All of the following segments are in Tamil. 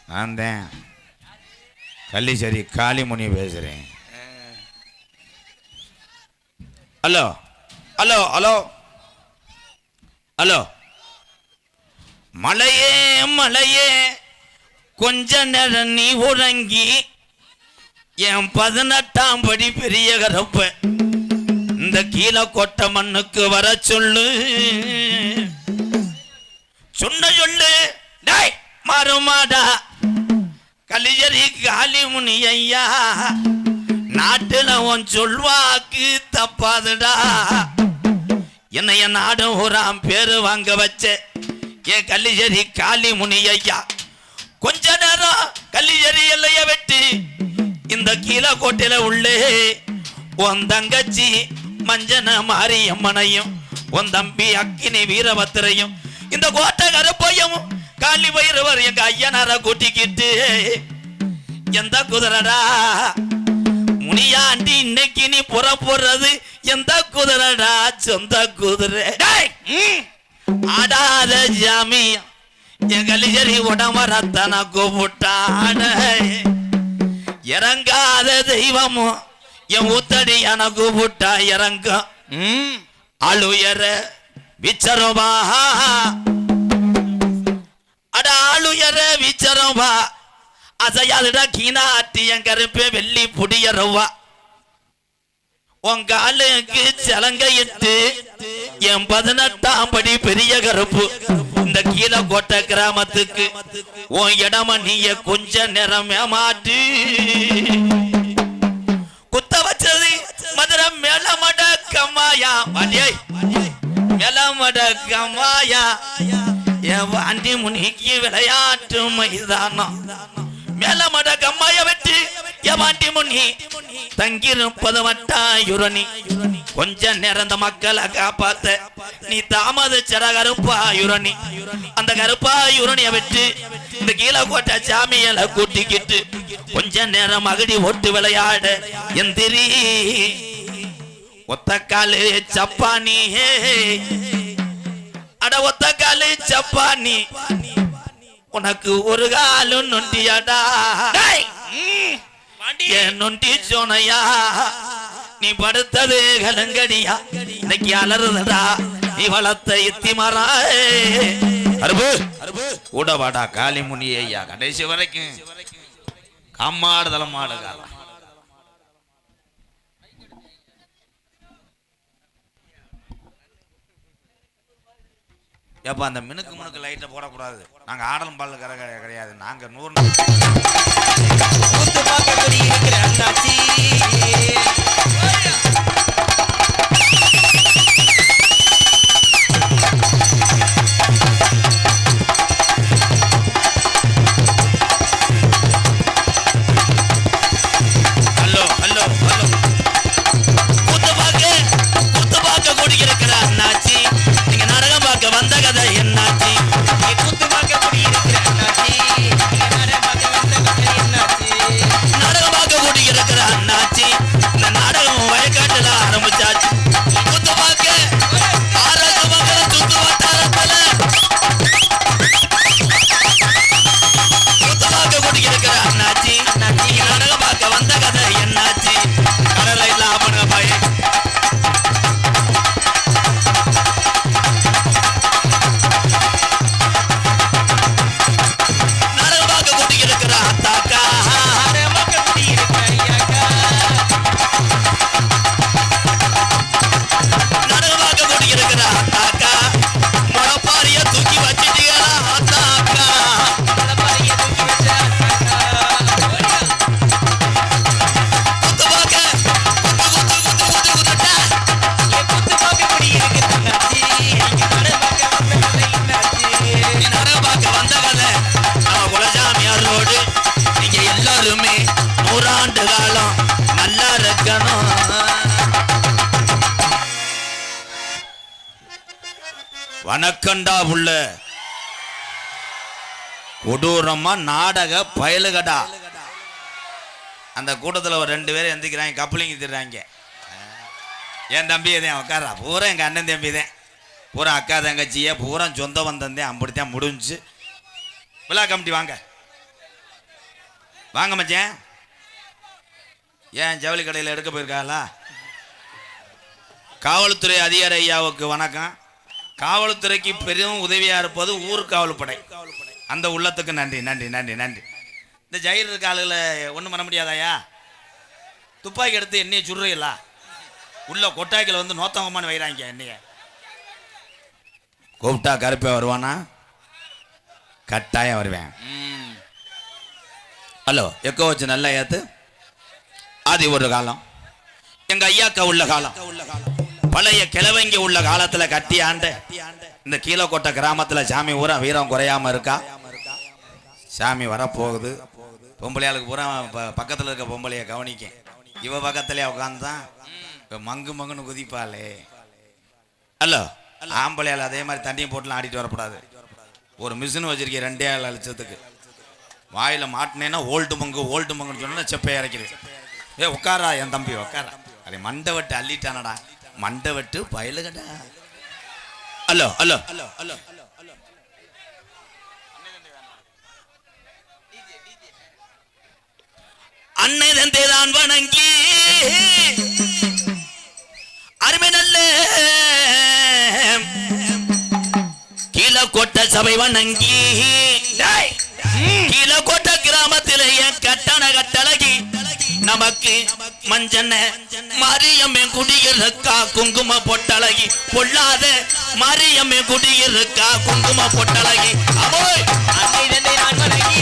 நான் தான் கள்ளிச்சேரி காளிமுனி பேசுகிறேன். Hello hello hello hello. மலையே மலையே கொஞ்ச நேரம் நீ உறங்கி என் 18ஆம் படி பெரிய கரப்ப இந்த கீழே கொட்ட மண்ணுக்கு வர சொல்லு. சொன்ன சொல்லு டேய் மருமாடா கலிஜரி காளிமுனி ஐயா, நாட்டுல உன் சொல்வாக்கு தப்பாதுடா. என்னைய நாடும் ஊராம் பேரு வாங்க வச்ச என் கலிஜரி காளிமுனி ஐயா, கொஞ்ச நேரம் கலிஜரி எல்லைய வெட்டி இந்த கீழே கோட்டையில உள்ளே உன் தங்கச்சி மஞ்சன மாரியம்மனையும் உன் தம்பி அக்கினி வீரபத்திரையும் இந்த கோட்டை கருப்பையும் காளி பைரவர் எங்க ஐயனார கூட்டிக்கிட்டு எந்த குதிரடா முனியாண்டி இன்னைக்கு நீ புறப்படுறது எந்த குதிரடா சொந்த குதிரை ஆடாத ஜாமியா என் கலிஜரி உடமரத்தன கூப்பிட்டாட இறங்காத தெய்வமும் என் ஊத்தடி என கூப்பிட்டா இறங்கும் அழுயர விச்சரமா அட ஆளுயர விச்சரமா அசையாதுடா கீனாட்டி என் கருப்பே வெள்ளி புடியறவா உங்க ஆளுக்கு சலங்கையிட்டு என் 18ஆம் படி பெரிய கருப்பு இந்த கீழே கோட்டை கிராமத்துக்கு உன் இடம நீய கொஞ்ச நேரம் ஏமாட்டு குத்த வச்சது மதுரை மேலமட கம்மாயா மேலமட கம்மாயா என் வாண்டி முனிக்கு விளையாட்டு மைதானம் மேலமட கம்மாய வெட்டி என் வாண்டி முனி தங்கிருப்பது வட்டாயுரணி கொஞ்ச நேரம் மக்களை காப்பாத்த நீ தாமதிச்சட கருப்பாயுரணி அந்த கருப்பாயுரணிய வெட்டி இந்த கீழே கோட்டை சாமியலை கூட்டிக்கிட்டு கொஞ்ச நேரம் அகடி ஓட்டு விளையாட எந்திரி ஒத்தக்காலு சப்பானி அட ஒத்தக்காலு சப்பானி உனக்கு ஒரு காலு நொண்டியாடா நொண்டி சோனையா நீ படுத்தது கலங்கடியா இன்னைக்கு அலறுதடா நீ வளர்த்த இத்தி மரா கூட வாடா காளிமுனி ஐயா கடைசி வரைக்கும் கம்மாடுதலம் மாடுகால எப்ப அந்த மினுக்கு லைட்டை போடக்கூடாது. நாங்க ஆடலும் பால் கிடையாது. நாங்க 100 வணக்கண்டா புள்ள கொடூரமா நாடக பயலுகடா. அந்த கூட்டத்தில் ஒரு 2 பேரும் எந்திக்கிறாங்க, கப்பலிங்க திடுறாங்க. என் தம்பி தான் உட்காரா, பூரா எங்கள் அண்ணன் தம்பி தான், பூரா அக்கா தங்கச்சியே பூரா சொந்த வந்தந்தேன். அப்படித்தான் முடிஞ்சு. விழா கமிட்டி வாங்க வாங்க மச்சான். ஏன் ஜவுளி கடையில் எடுக்க போயிருக்காங்களா? காவல்துறை அதிகாரி ஐயாவுக்கு வணக்கம். காவல்துறைக்கு பெரும் உதவியாக இருப்பது ஊர்காவல் படை. அந்த உள்ளத்துக்கு நன்றி நன்றி நன்றி நன்றி. இந்த ஜெயிர் இருக்க ஆளுகளை ஒன்றும் பண்ண முடியாதாயா? துப்பாக்கி எடுத்து என்னையை சுடுறீங்களா? உள்ள கொட்டாய்க்கில் வந்து நோத்தவங்கம்மான்னு வைறாங்க. என்னைய கூப்பிட்டா கருப்பே வருவானா? கட்டாயம் வருவேன். ஹலோ எக்கோ வச்சு நல்லா ஏத்து. அது ஒரு காலம், எங்க ஐயாக்கா உள்ள காலம், பழைய கிழவங்க உள்ள காலத்துல கட்டி ஆண்ட இந்த கீழக்கோட்டை கிராமத்துல சாமி ஊரா வீரம் குறையாம இருக்கா. சாமி வரப்போகுது. பொம்பளையாளுக்கு பூரா பக்கத்துல இருக்க பொம்பளைய கவனிக்க. இவ பக்கத்திலே உட்காந்துதான் மங்கு மங்குன்னு குதிப்பாளே. ஹலோ ஆம்பளையால் அதே மாதிரி தண்ணியும் போட்டுலாம் ஆடிட்டு வரக்கூடாது. ஒரு மிஷின் வச்சிருக்கேன் 2,00,000 வாயில மாட்டினேன்னா ஓல்டு மங்குன்னு சொன்னா செப்பை இறக்கிறேன். உட்காரா என் தம்பி உட்காரா. அப்படி மண்டை வெட்டு அள்ளிட்டானடா. மண்டை வெட்டு பயலுகடா. Hello hello hello hello hello அன்னை தந்தைதான் வணங்கி அருமை நல்ல கீழக்கோட்டை சபை வணங்கி கீழக்கோட்டை கிராமத்திலேயே கட்டண கட்டழகி நமக்கு மஞ்சன மாரியம்மே குடியிருக்கா குங்கும பொட்டழகி பொல்லாத மாரியம்மே குடியிருக்கா குங்கும பொட்டழகி அவோய் அன்னை தந்தை நான் வணங்கி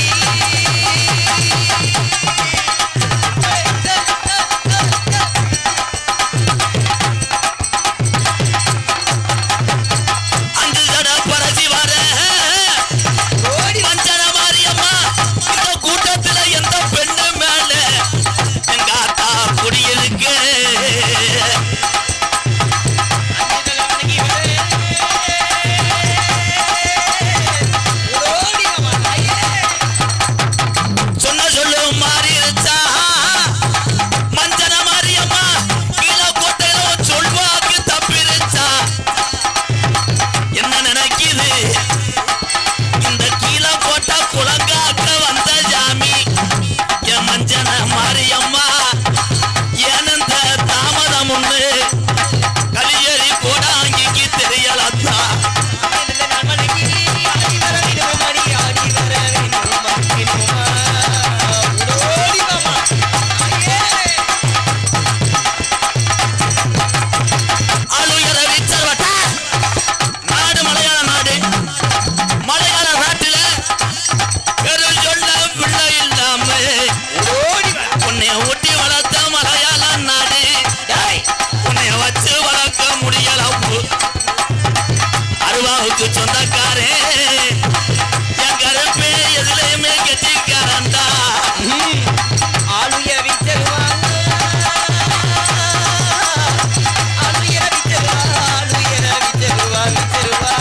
சொந்தக்காரே என் கருப்பே எதுலையுமே கெட்டிக்காரண்டா. ஆளுய விச்சருவாங்க ஆளுய விச்சருவா ஆளுய விச்சருவா விச்சருவா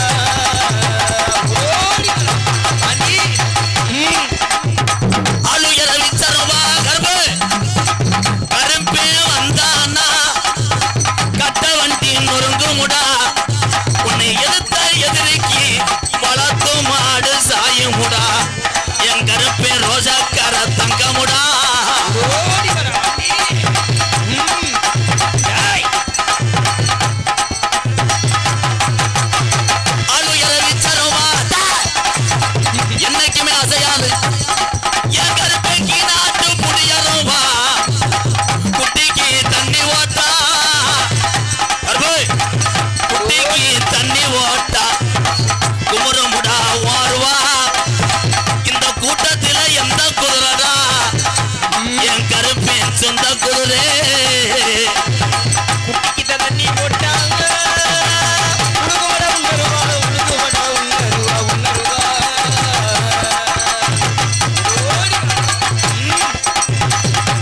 ஆளுய விச்சருவா கருப்பு கருப்பே வந்தானா கட்ட வண்டி நொறுங்குமுடா. உன்னை எதிர்த்த எதிரிக்கு வளர்த்து மாடு சாயுமுடா. என் கருப்பே ரோஜாக்கார தங்கமுடா. என்னைக்குமே அசையாது என் கருப்பைக்கு நாட்டு புடியருவா. குட்டிக்கு தண்ணி ஓட்டா குட்டிக்கு தண்ணி ஓட்டா குமரமுடா ஓர்வா. இந்த கூட்டத்தில் எந்த குதிரடா என் கருப்பேன் சொந்த குதிரை. குட்டிக்கிட்ட தண்ணி போட்டாங்க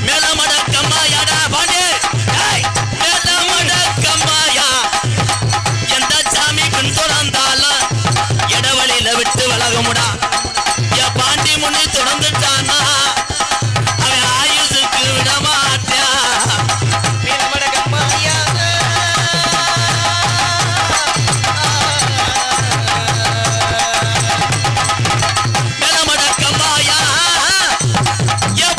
மேலமடக்கம்மாயாடா பாண்டே மேலமடக்கம்மாயா. எந்த சாமி பின் தொடர்ந்தாலும் இடவழியில விட்டு விலகமுடா. என் பாண்டி முன்னி தொடர்ந்துட்டானா அவன் ஆயுசுக்கு விட மாட்டான். மேலமடக்கம்மாயா மேலமடக்கம்மாயா என்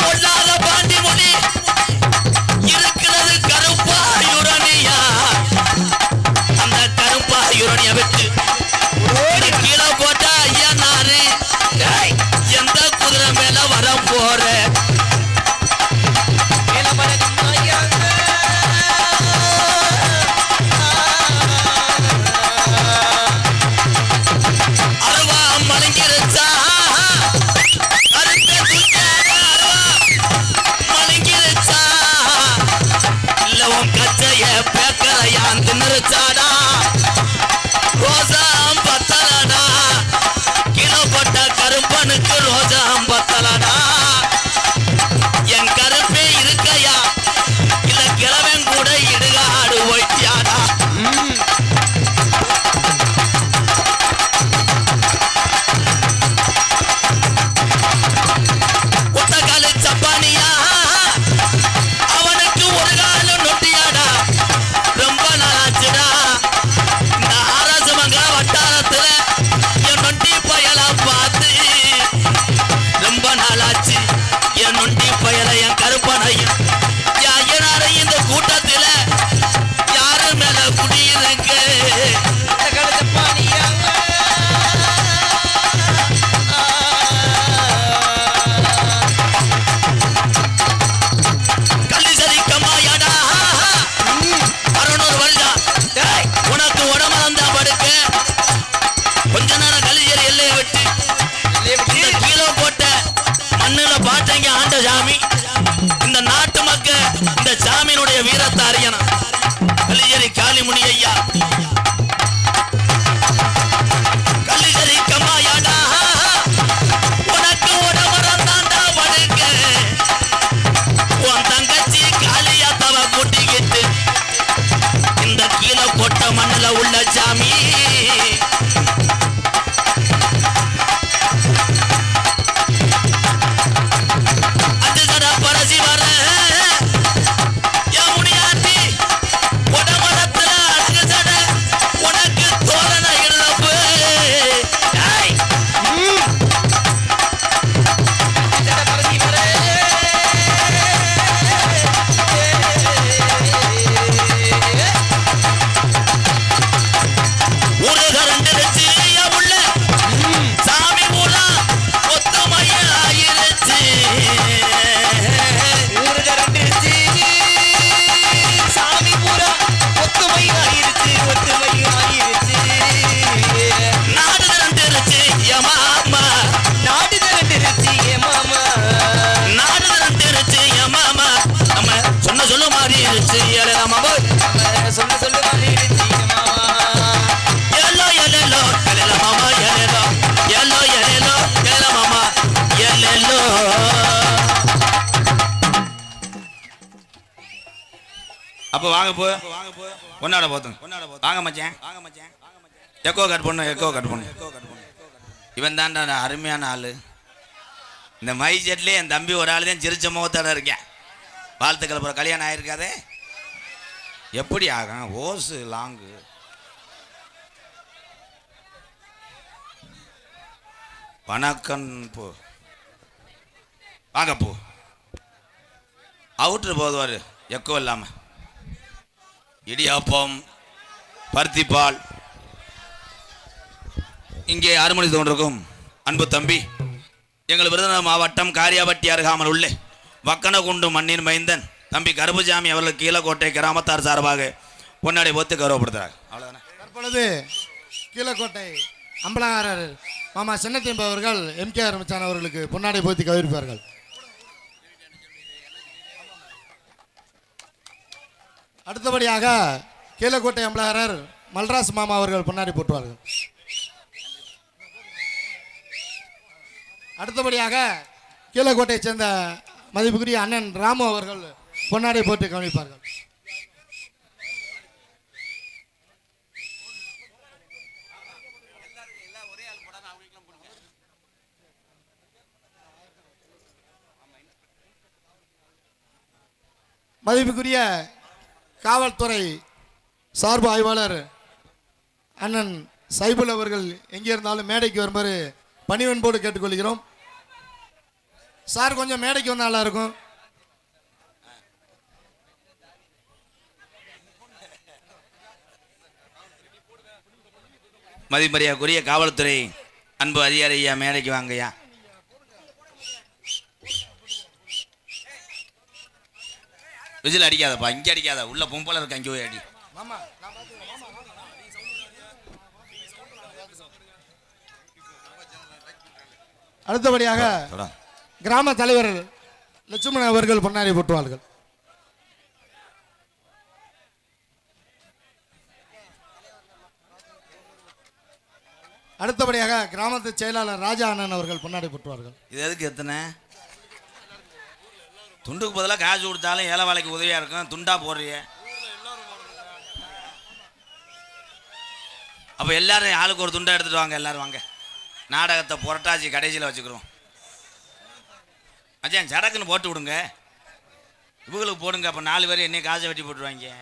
தூரம் போற அருவா மலங்கிருச்சா மலங்கிருச்சா இல்ல உன் கச்சைய பேக்கரையாந்து நிறுச்சாடா ரோஜாம் பத்தலடா கிலோ போட்ட கருப்பனுக்கு ரோஜாம் பத்தலடா என் கருப்பே இருக்கையா இல்ல கிழவன் கூட இடுகாடு ஒய்யாடா ஒத்தக்காலு சப்பானியா அவனுக்கு ஒரு காலு நொட்டியாடா ரொம்ப நாளாச்சுடா இந்த ஆராசமங்க வட்டாரத்துல என் நொண்டி பயல பார்த்து ரொம்ப நாளாச்சு என் நொண்டி பயல என் கருப்பனையும் ஐயனாரை இந்த கூட்டத்துல யாரு மேல குடியிருங்க கல்லு சரிக்கமாயாடா 600 வருஷம் உனக்கு உடம்பு படுக்க கொஞ்ச நேரம் கலிஜரி எல்லையை விட்டு இந்த கீழே போட்ட மண்ணுல பாட்டங்க ஆண்ட சாமி இந்த நாட்டு மக்க இந்த சாமியினுடைய வீரத்தை அறியணும் கலிஜரி காளிமுனி ஐயா கலிஜரி கம்மாயாடா உனக்கு உடம்புறந்தாண்டா படுக்க உன் தங்கச்சி காளியா தவ கூட்டிக்கிட்டு இந்த கீழே போட்ட மண்ணுல உள்ள சாமி அதுதடா பரசி வர என் முனியாண்டி உடம்புறத்துல அழுகுதட உனக்கு தோரண இழப்பு ஒரு கரண்டிருச்சு என் உள்ள சாமி பூரா ஒத்துமையா ஆயிருச்சு ஊரு கரண்டிருச்சு சாமி பூரா ஒத்துமை ஆயிருச்சு நாடு திரண்டிருச்சு என் மாமா நாடு கரண்டிருச்சு ஏ மாமா நாடு திரண்டிருச்சு என் மாமா நம்ம சொன்ன சொல்ல மாறிடுச்சு ஏழை நம்ம சொன்ன சொல்லு மாறிடுச்சு ஏ மாமா எல்லோ எல்லோ எல்ல மாமா எல்லோ எல்லோ எல்லோ எல்ல மாமா எல்லோ அப்போ வாங்க போ ஒன்னாட போத்துங்க வாங்க மச்சான் எக்கோ கட் பண்ணு இவன் தான்டா அருமையான ஆளு இந்த மை செட்லேயே என் தம்பி ஒரு ஆள் தான் சிரிச்ச முகத்தோட இருக்கேன் வாழ்த்துக்கள் அப்புறம் கல்யாணம் ஆயிருக்காதே எப்படி ஆகும் ஓசு லாங்கு வணக்கம் போ வாங்க போ அவுட்ரு போதுவார் எக்கோ இல்லாமல் இடியாப்பம் பருத்திப்பால் இங்கே அருமணி தோன்றிருக்கும் அன்பு தம்பி எங்கள் விருதுநகர் மாவட்டம் காரியாபட்டி அருகாமல் உள்ளே வக்கனகுண்டு மண்ணின் மைந்தன் தம்பி கருப்புசாமி அவர்கள் கீழக்கோட்டை கிராமத்தார் சார்பாக பொன்னாடை போத்து கௌரவப்படுத்துறாங்க அவ்வளோதானே. தற்பொழுது கீழக்கோட்டை அம்பலகாரர் மாமா சின்னத்தம்பி அவர்கள் எம்கேஆர் மச்சான் அவர்களுக்கு பொன்னாடை போத்தி கௌரவிப்பார்கள். அடுத்தபடியாக கீழக்கோட்டை அம்பலகாரர் மல்ராஸ் மாமா அவர்கள் பொன்னாடை போட்டுவார்கள். அடுத்தபடியாக கீழக்கோட்டையை சேர்ந்த மதிப்புக்குரிய அண்ணன் ராமு அவர்கள் பொன்னாடை போட்டு கவனிப்பார்கள். மதிப்புக்குரிய காவல்துறை சார்பு ஆய்வாளர் அண்ணன் சைபுல் அவர்கள் எங்கே இருந்தாலும் மேடைக்கு வருமாறு பணிவன்போடு கேட்டுக்கொள்கிறோம். சார் கொஞ்சம் மேடைக்கு வந்தால் நல்லா இருக்கும். மதிமரியாதைக்குரிய காவல்துறை அன்பு அதிகாரி ஐயா மேடைக்கு வாங்கய்யா. விசில் அடிக்காதப்பா, இங்கே அடிக்காத, உள்ள பொம்பளை இருக்க அங்கே போய் அடி. மாமா அடுத்தபடியாக கிராம தலைவர் லட்சுமணன் அவர்கள் பொன்னாடை போட்டுவார்கள். அடுத்தபடியாக கிராமத்து செயலாளர் ராஜா அண்ணன் அவர்கள் பொன்னாடை போட்டுவார்கள். இது எதுக்கு எத்தனை துண்டுக்கு பதிலாக காசு கொடுத்தாலும் ஏழை வேலைக்கு உதவியாக இருக்கும், துண்டா போடுறிய. அப்போ எல்லாரும் ஆளுக்கு ஒரு துண்டா எடுத்துட்டு வாங்க, எல்லாரும் வாங்க. நாடகத்தை புரட்டாச்சி கடைசியில் வச்சுக்கிறோம். அஜான் சடக்குன்னு போட்டு விடுங்க, இவங்களுக்கு போடுங்க. அப்போ 4 பேர் என்னையும் காசை வெட்டி போட்டுருவாங்க.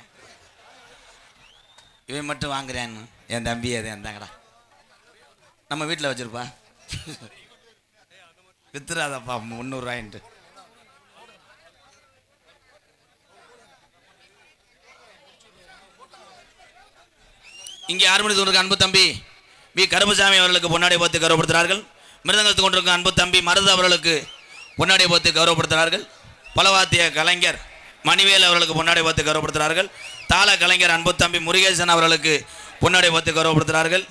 இவன் மட்டும் வாங்குறேன்னு என் தம்பி அது எந்தாங்கடா நம்ம வீட்டில் வச்சிருப்பா, வித்துறாதப்பா 300 ரூபாயின்ட்டு. இங்கே 6 மணி தூண்டுக்கு அன்பு தம்பி வி கருமசாமி அவர்களுக்கு பொன்னாடை போத்து கௌரவப்படுத்துகிறார்கள். மிருதங்கத்துக்கு கொண்டிருக்கும் அன்பு தம்பி மருது அவர்களுக்கு பொன்னாடை போத்து கௌரவப்படுத்துகிறார்கள். பலவாத்திய கலைஞர் மணிவேல் அவர்களுக்கு பொன்னாடை போத்து கௌரவப்படுத்துகிறார்கள். தாள கலைஞர் அன்பு தம்பி முருகேசன் அவர்களுக்கு பொன்னாடை போத்து கௌரவப்படுத்துகிறார்கள்.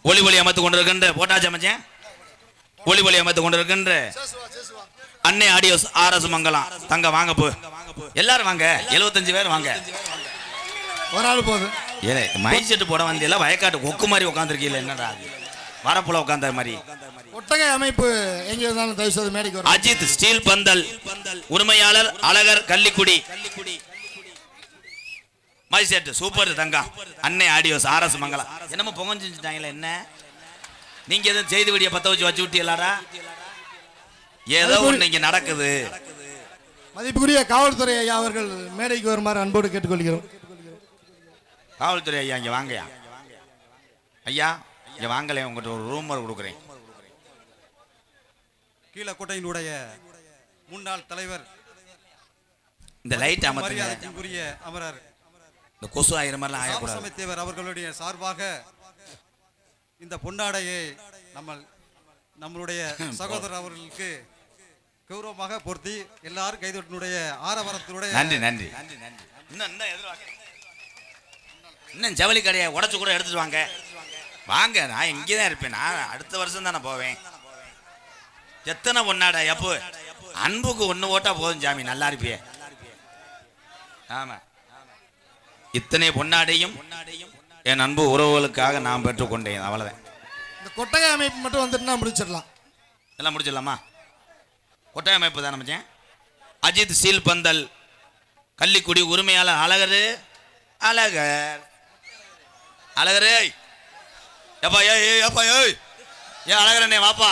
ஒளிபொலி அமைத்து கொண்டிருக்கின்ற போட்டாச்சு அமைச்சேன், ஒளிபொலி அமைத்து கொண்டிருக்கின்ற அன்னை ஆடியோஸ் RS மங்கலம் தங்க வாங்க போ, எல்லாரும் வாங்க, 75 பேர் வாங்க. ஒரு ஆள் போதும். ஏலே மைக் செட்டு போட வந்தியில வயக்காட்டு கொக்கு மாதிரி உட்காந்துருக்கீங்களா, என்னடா வரப்புல உட்காந்த மாதிரி. ஒட்டகை அமைப்பு எங்க இருந்தாலும் தயவு செய்து மேடைக்கு வரும். அஜித் ஸ்டீல் பந்தல் உரிமையாளர் Azhagar Kallikudi mike set super Thangam Annai audios RS மங்கலம். என்னமோ பொங்கல் செஞ்சுட்டாங்களே, என்ன நீங்க எதுவும் செய்தி வீடியோ பத்த வச்சு விட்டீங்களாடா? ஏதோ ஒன்று இங்க நடக்குது. மதிப்புக்குரிய காவல்துறை ஐயா அவர்கள் மேடைக்கு வருமாறு அன்போடு கேட்டுக்கொள்கிறோம். காவல்துறை ஐயா இங்க வாங்கயா, ஐயா இங்க வாங்கல, உங்கள்கிட்ட ஒரு ரூமர் கொடுக்குறேன். கீழக்கோட்டையினுடைய முன்னாள் தலைவர் இந்த லைட் அமர்த்துங்க, மரியாதைக்குரிய அமரர் இந்த கொசு ஆயிரம் மாதிரிலாம் ஆகக்கூடாது. ராமசாமித்தேவர் அவர்களுடைய சார்பாக இந்த பொன்னாடையை நம்மளுடைய சகோதரர் அவர்களுக்கு கௌரவமாக பொருத்தி எல்லாரும் கைதொட்டினுடைய ஆரவாரத்தினுடைய நன்றி நன்றி. இன்னும் ஜவுளி கடையை உடச்சு கூட எடுத்துட்டு வாங்க வாங்க, நான் இங்கே தான் இருப்பேன். நான் அடுத்த வருஷம் தானே போவேன். எத்தனை பொன்னாடா எப்போ அன்புக்கு 1 ஓட்டா போதும் சாமி, நல்லா இருப்பியே. ஆமா, இத்தனை பொன்னாடையும் என் அன்பு உறவுகளுக்காக நான் பெற்றுக்கொண்டேன், அவ்வளவுதான். இந்த கொட்டகை அமைப்பு மட்டும் வந்துட்டுனா முடிச்சிடலாம். எல்லாம் முடிச்சிடலாமா? கொட்டகை அமைப்பு தான் நமச்சேன். அஜித் ஸ்டீல் பந்தல் கள்ளிக்குடி உரிமையாளர் அழகரு அழகர் அழகரே எப்பா ஏப்பா ஏ அழகரண்ணே வாப்பா.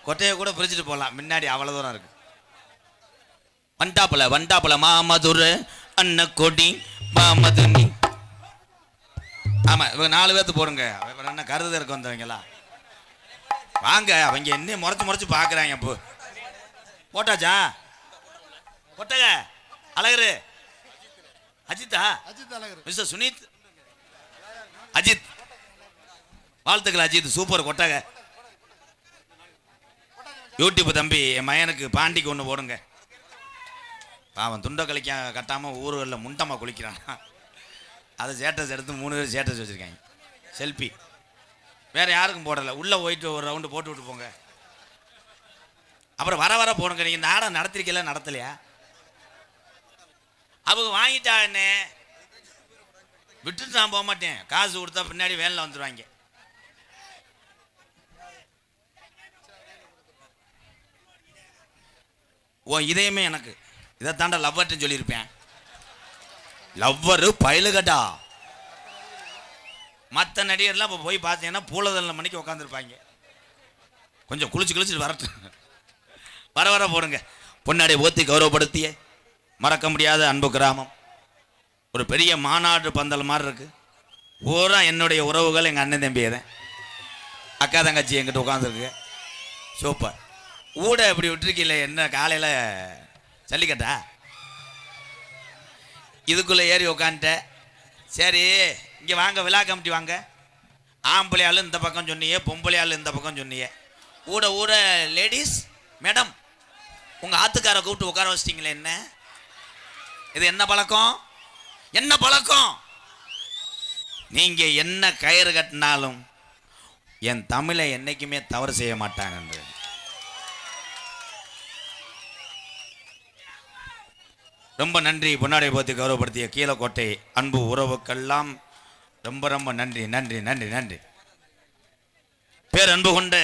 கொட்டையை கூட பிரிச்சுட்டு போகலாம், முன்னாடி அவ்வளோ தூரம் இருக்கு. வண்டாப்புல மாமதுரை அன்னக்கொடி மாமதுனி. ஆமா, இவங்க 4 பேர்த்து போடுங்க. என்ன கருது இருக்க வந்தவங்களா வாங்க, அவங்க என்ன முறைச்சு பார்க்குறாங்க. அப்போ போட்டாச்சா கொட்டக அழகரு அஜித்தா அஜித் அழகர் மிஸ்டர் சுனித் அஜித் வாழ்த்துக்கள் அஜித், சூப்பர் கொட்டக. யூடியூப் தம்பி என் மயனுக்கு பாண்டிக்கு 1 போடுங்க. அவன் துண்டை கழிக்க கட்டாமல் ஊர்களில் முண்டமாக குளிக்கிறான். அதை ஸ்டேட்டஸ் எடுத்து 3 பேர் ஸ்டேட்டஸ் வச்சுருக்காங்க, செல்ஃபி. வேறு யாருக்கும் போடலை. உள்ளே போயிட்டு ஒரு ரவுண்டு போட்டு விட்டு போங்க, அப்புறம் வர போடுங்க. நீங்கள் நாடகம் நடத்திருக்கல நடத்தலையா? அவங்க வாங்கிட்டா என்ன விட்டுட்டு நான் போக மாட்டேன். காசு கொடுத்தா பின்னாடி வேனில் வந்துடுவாங்க. ஓ இதயமே எனக்கு இதை தாண்டா லவ்வர்ட்டு சொல்லியிருப்பேன். லவ்வரு பயலுகட்டா. மற்ற நடிகர்லாம் இப்போ போய் பார்த்தீங்கன்னா பூலதல்ல மணிக்கு உட்காந்துருப்பாங்க. கொஞ்சம் குளிச்சுட்டு வரட்டும், வர போடுங்க. பொன்னாடை போத்தி கௌரவப்படுத்திய மறக்க முடியாத அன்பு கிராமம். ஒரு பெரிய மாநாடு பந்தல் மாதிரி இருக்கு. பூரா என்னுடைய உறவுகள், எங்கள் அண்ணன் தம்பி தான், அக்கா தங்கச்சி எங்கிட்ட உட்காந்துருக்கு. சூப்பர். ஊட இப்படி விட்டுருக்கீங்களே, என்ன காலையில் ஜல்லிக்கட்டா? இதுக்குள்ளே ஏறி உக்காந்துட்ட. சரி இங்கே வாங்க, விழா கமிட்டி வாங்க. ஆம்பளையாள் இந்த பக்கம் சொன்னியே, பொம்பளையாள் இந்த பக்கம் சொன்னியே. ஊட லேடிஸ் மேடம் உங்க ஆத்துக்கார கூப்பிட்டு உட்கார வச்சிட்டீங்களே, என்ன இது? என்ன பழக்கம்? என்ன பழக்கம்? நீங்க என்ன கயிறு கட்டினாலும் என் தமிழை என்னைக்குமே தவறு செய்ய மாட்டாங்க என்று. ரொம்ப நன்றி. பொன்னாடை போத்தி கௌரவப்படுத்திய கீழக்கோட்டை அன்பு உறவுக்கெல்லாம் ரொம்ப ரொம்ப நன்றி நன்றி நன்றி நன்றி. பேர் அன்பு கொண்டு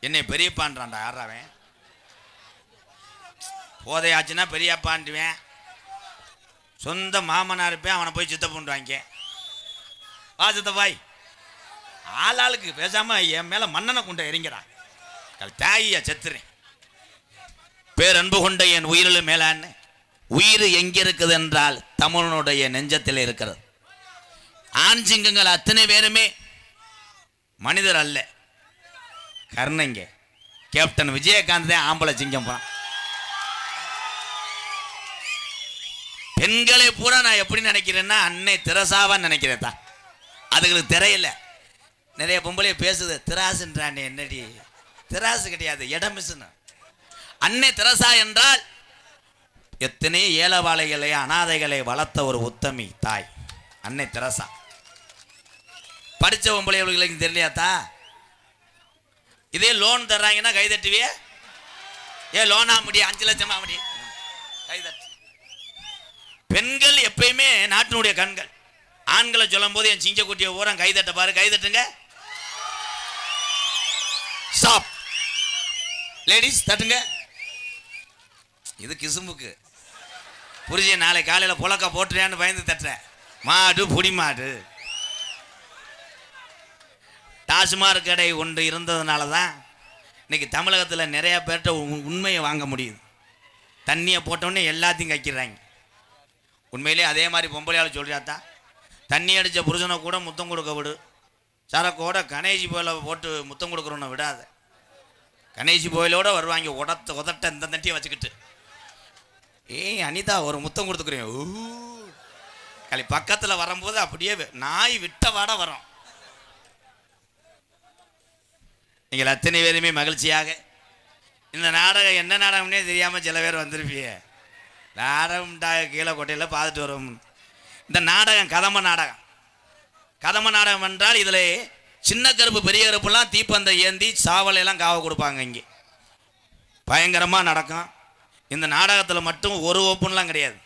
என்னை பெரியப்பான்றான்டா. யாராவன்? போதையாச்சுன்னா பெரியப்பான்டுவேன். சொந்த மாமனா இருப்பேன், அவனை போய் சித்தப்புன்றாங்க. வா சித்தப்பாய், ஆளாளுக்கு பேசாம என் மேல மன்னனை கொண்டு எறிங்கிறான். தாயியா செத்துறேன். பேர் அன்பு கொண்ட என் உயிரிலும் மேலான்னு. உயிர் எங்க இருக்குது என்றால் தமிழனுடைய நெஞ்சத்தில் இருக்கிறது. ஆண் சிங்கங்கள் அத்தனை பேருமே மனிதர் அல்ல, கர்ணங்க. கேப்டன் விஜயகாந்த் தான் ஆம்பளை சிங்கம். பெண்களை பூரா நான் எப்படி நினைக்கிறேன்னா அன்னை திரசாவா நினைக்கிறேன் தான். அதுகளுக்கு திரையில நிறைய பொம்பளை பேசுது, திராசுன்றானே. என்னடி திராசு கிடையாது, இடமிசுன்னு. அன்னை திரசா என்றால் எத்தனை ஏலவாளைகளை அனாதைகளை வளர்த்த ஒரு உத்தமி தாய் அன்னை தெரசா. படித்த பொம்பளைகளுக்கு தெரியலையாத்தா? இதே லோன் தர்றாங்கன்னா கைதட்டுவியே. லோனா முடியும், 5 லட்சமா முடியும், கைதட்டு. பெண்கள் எப்பயுமே நாட்டினுடைய கண்கள். ஆண்களை சொல்லும் போது என் சிங்கக்குட்டியை ஊரம் கைதட்ட பாரு, கைதட்டுங்க. ஸ்டாப் லேடிஸ், தட்டுங்க. இது கிசும்புக்கு புரிஞ்ச. நாளை காலையில் புழக்க போட்டுறியான்னு பயந்து தட்டுறேன். மாடு புடி மாடு. டாஸ்மாக் கடை ஒன்று இருந்ததுனால தான் இன்னைக்கு தமிழகத்தில் நிறைய பேர்கிட்ட உண்மையை வாங்க முடியுது. தண்ணியை போட்டோன்னே எல்லாத்தையும் கைக்கிறாங்க. உண்மையிலே அதே மாதிரி பொம்பளையால் சொல்கிறாத்தா, தண்ணி அடித்த புருஷனை கூட முத்தம் கொடுக்க விடு, சரக்கோட கணேசி போயில போட்டு முத்தம் கொடுக்குறோன்னு விடாத. கணேசி போயிலோட வருவாங்க உதட்ட இந்த தட்டியை வச்சுக்கிட்டு. அனிதா ஒரு முத்தம் கொடுத்துக்கிறேன். களி பக்கத்தில் வரும்போது அப்படியே நாய் விட்ட வாட வரும். நீங்கள் அத்தனை பேருமே மகிழ்ச்சியாக இந்த நாடகம் என்ன நாடகம்னே தெரியாமல் சில பேர் வந்திருப்பீங்க. நாடகம்டாக கீழக்கோட்டையில் பார்த்துட்டு வரும். இந்த நாடகம் கதம்ப நாடகம். கதம்ப நாடகம் என்றால் இதில் சின்ன கருப்பு பெரிய கருப்புலாம் தீப்பந்த ஏந்தி சாவலையெல்லாம் காவ கொடுப்பாங்க. இங்கே பயங்கரமாக நடக்கும். இந்த நாடகத்தில் மட்டும் ஒரு ஓப்பன்லாம் கிடையாது.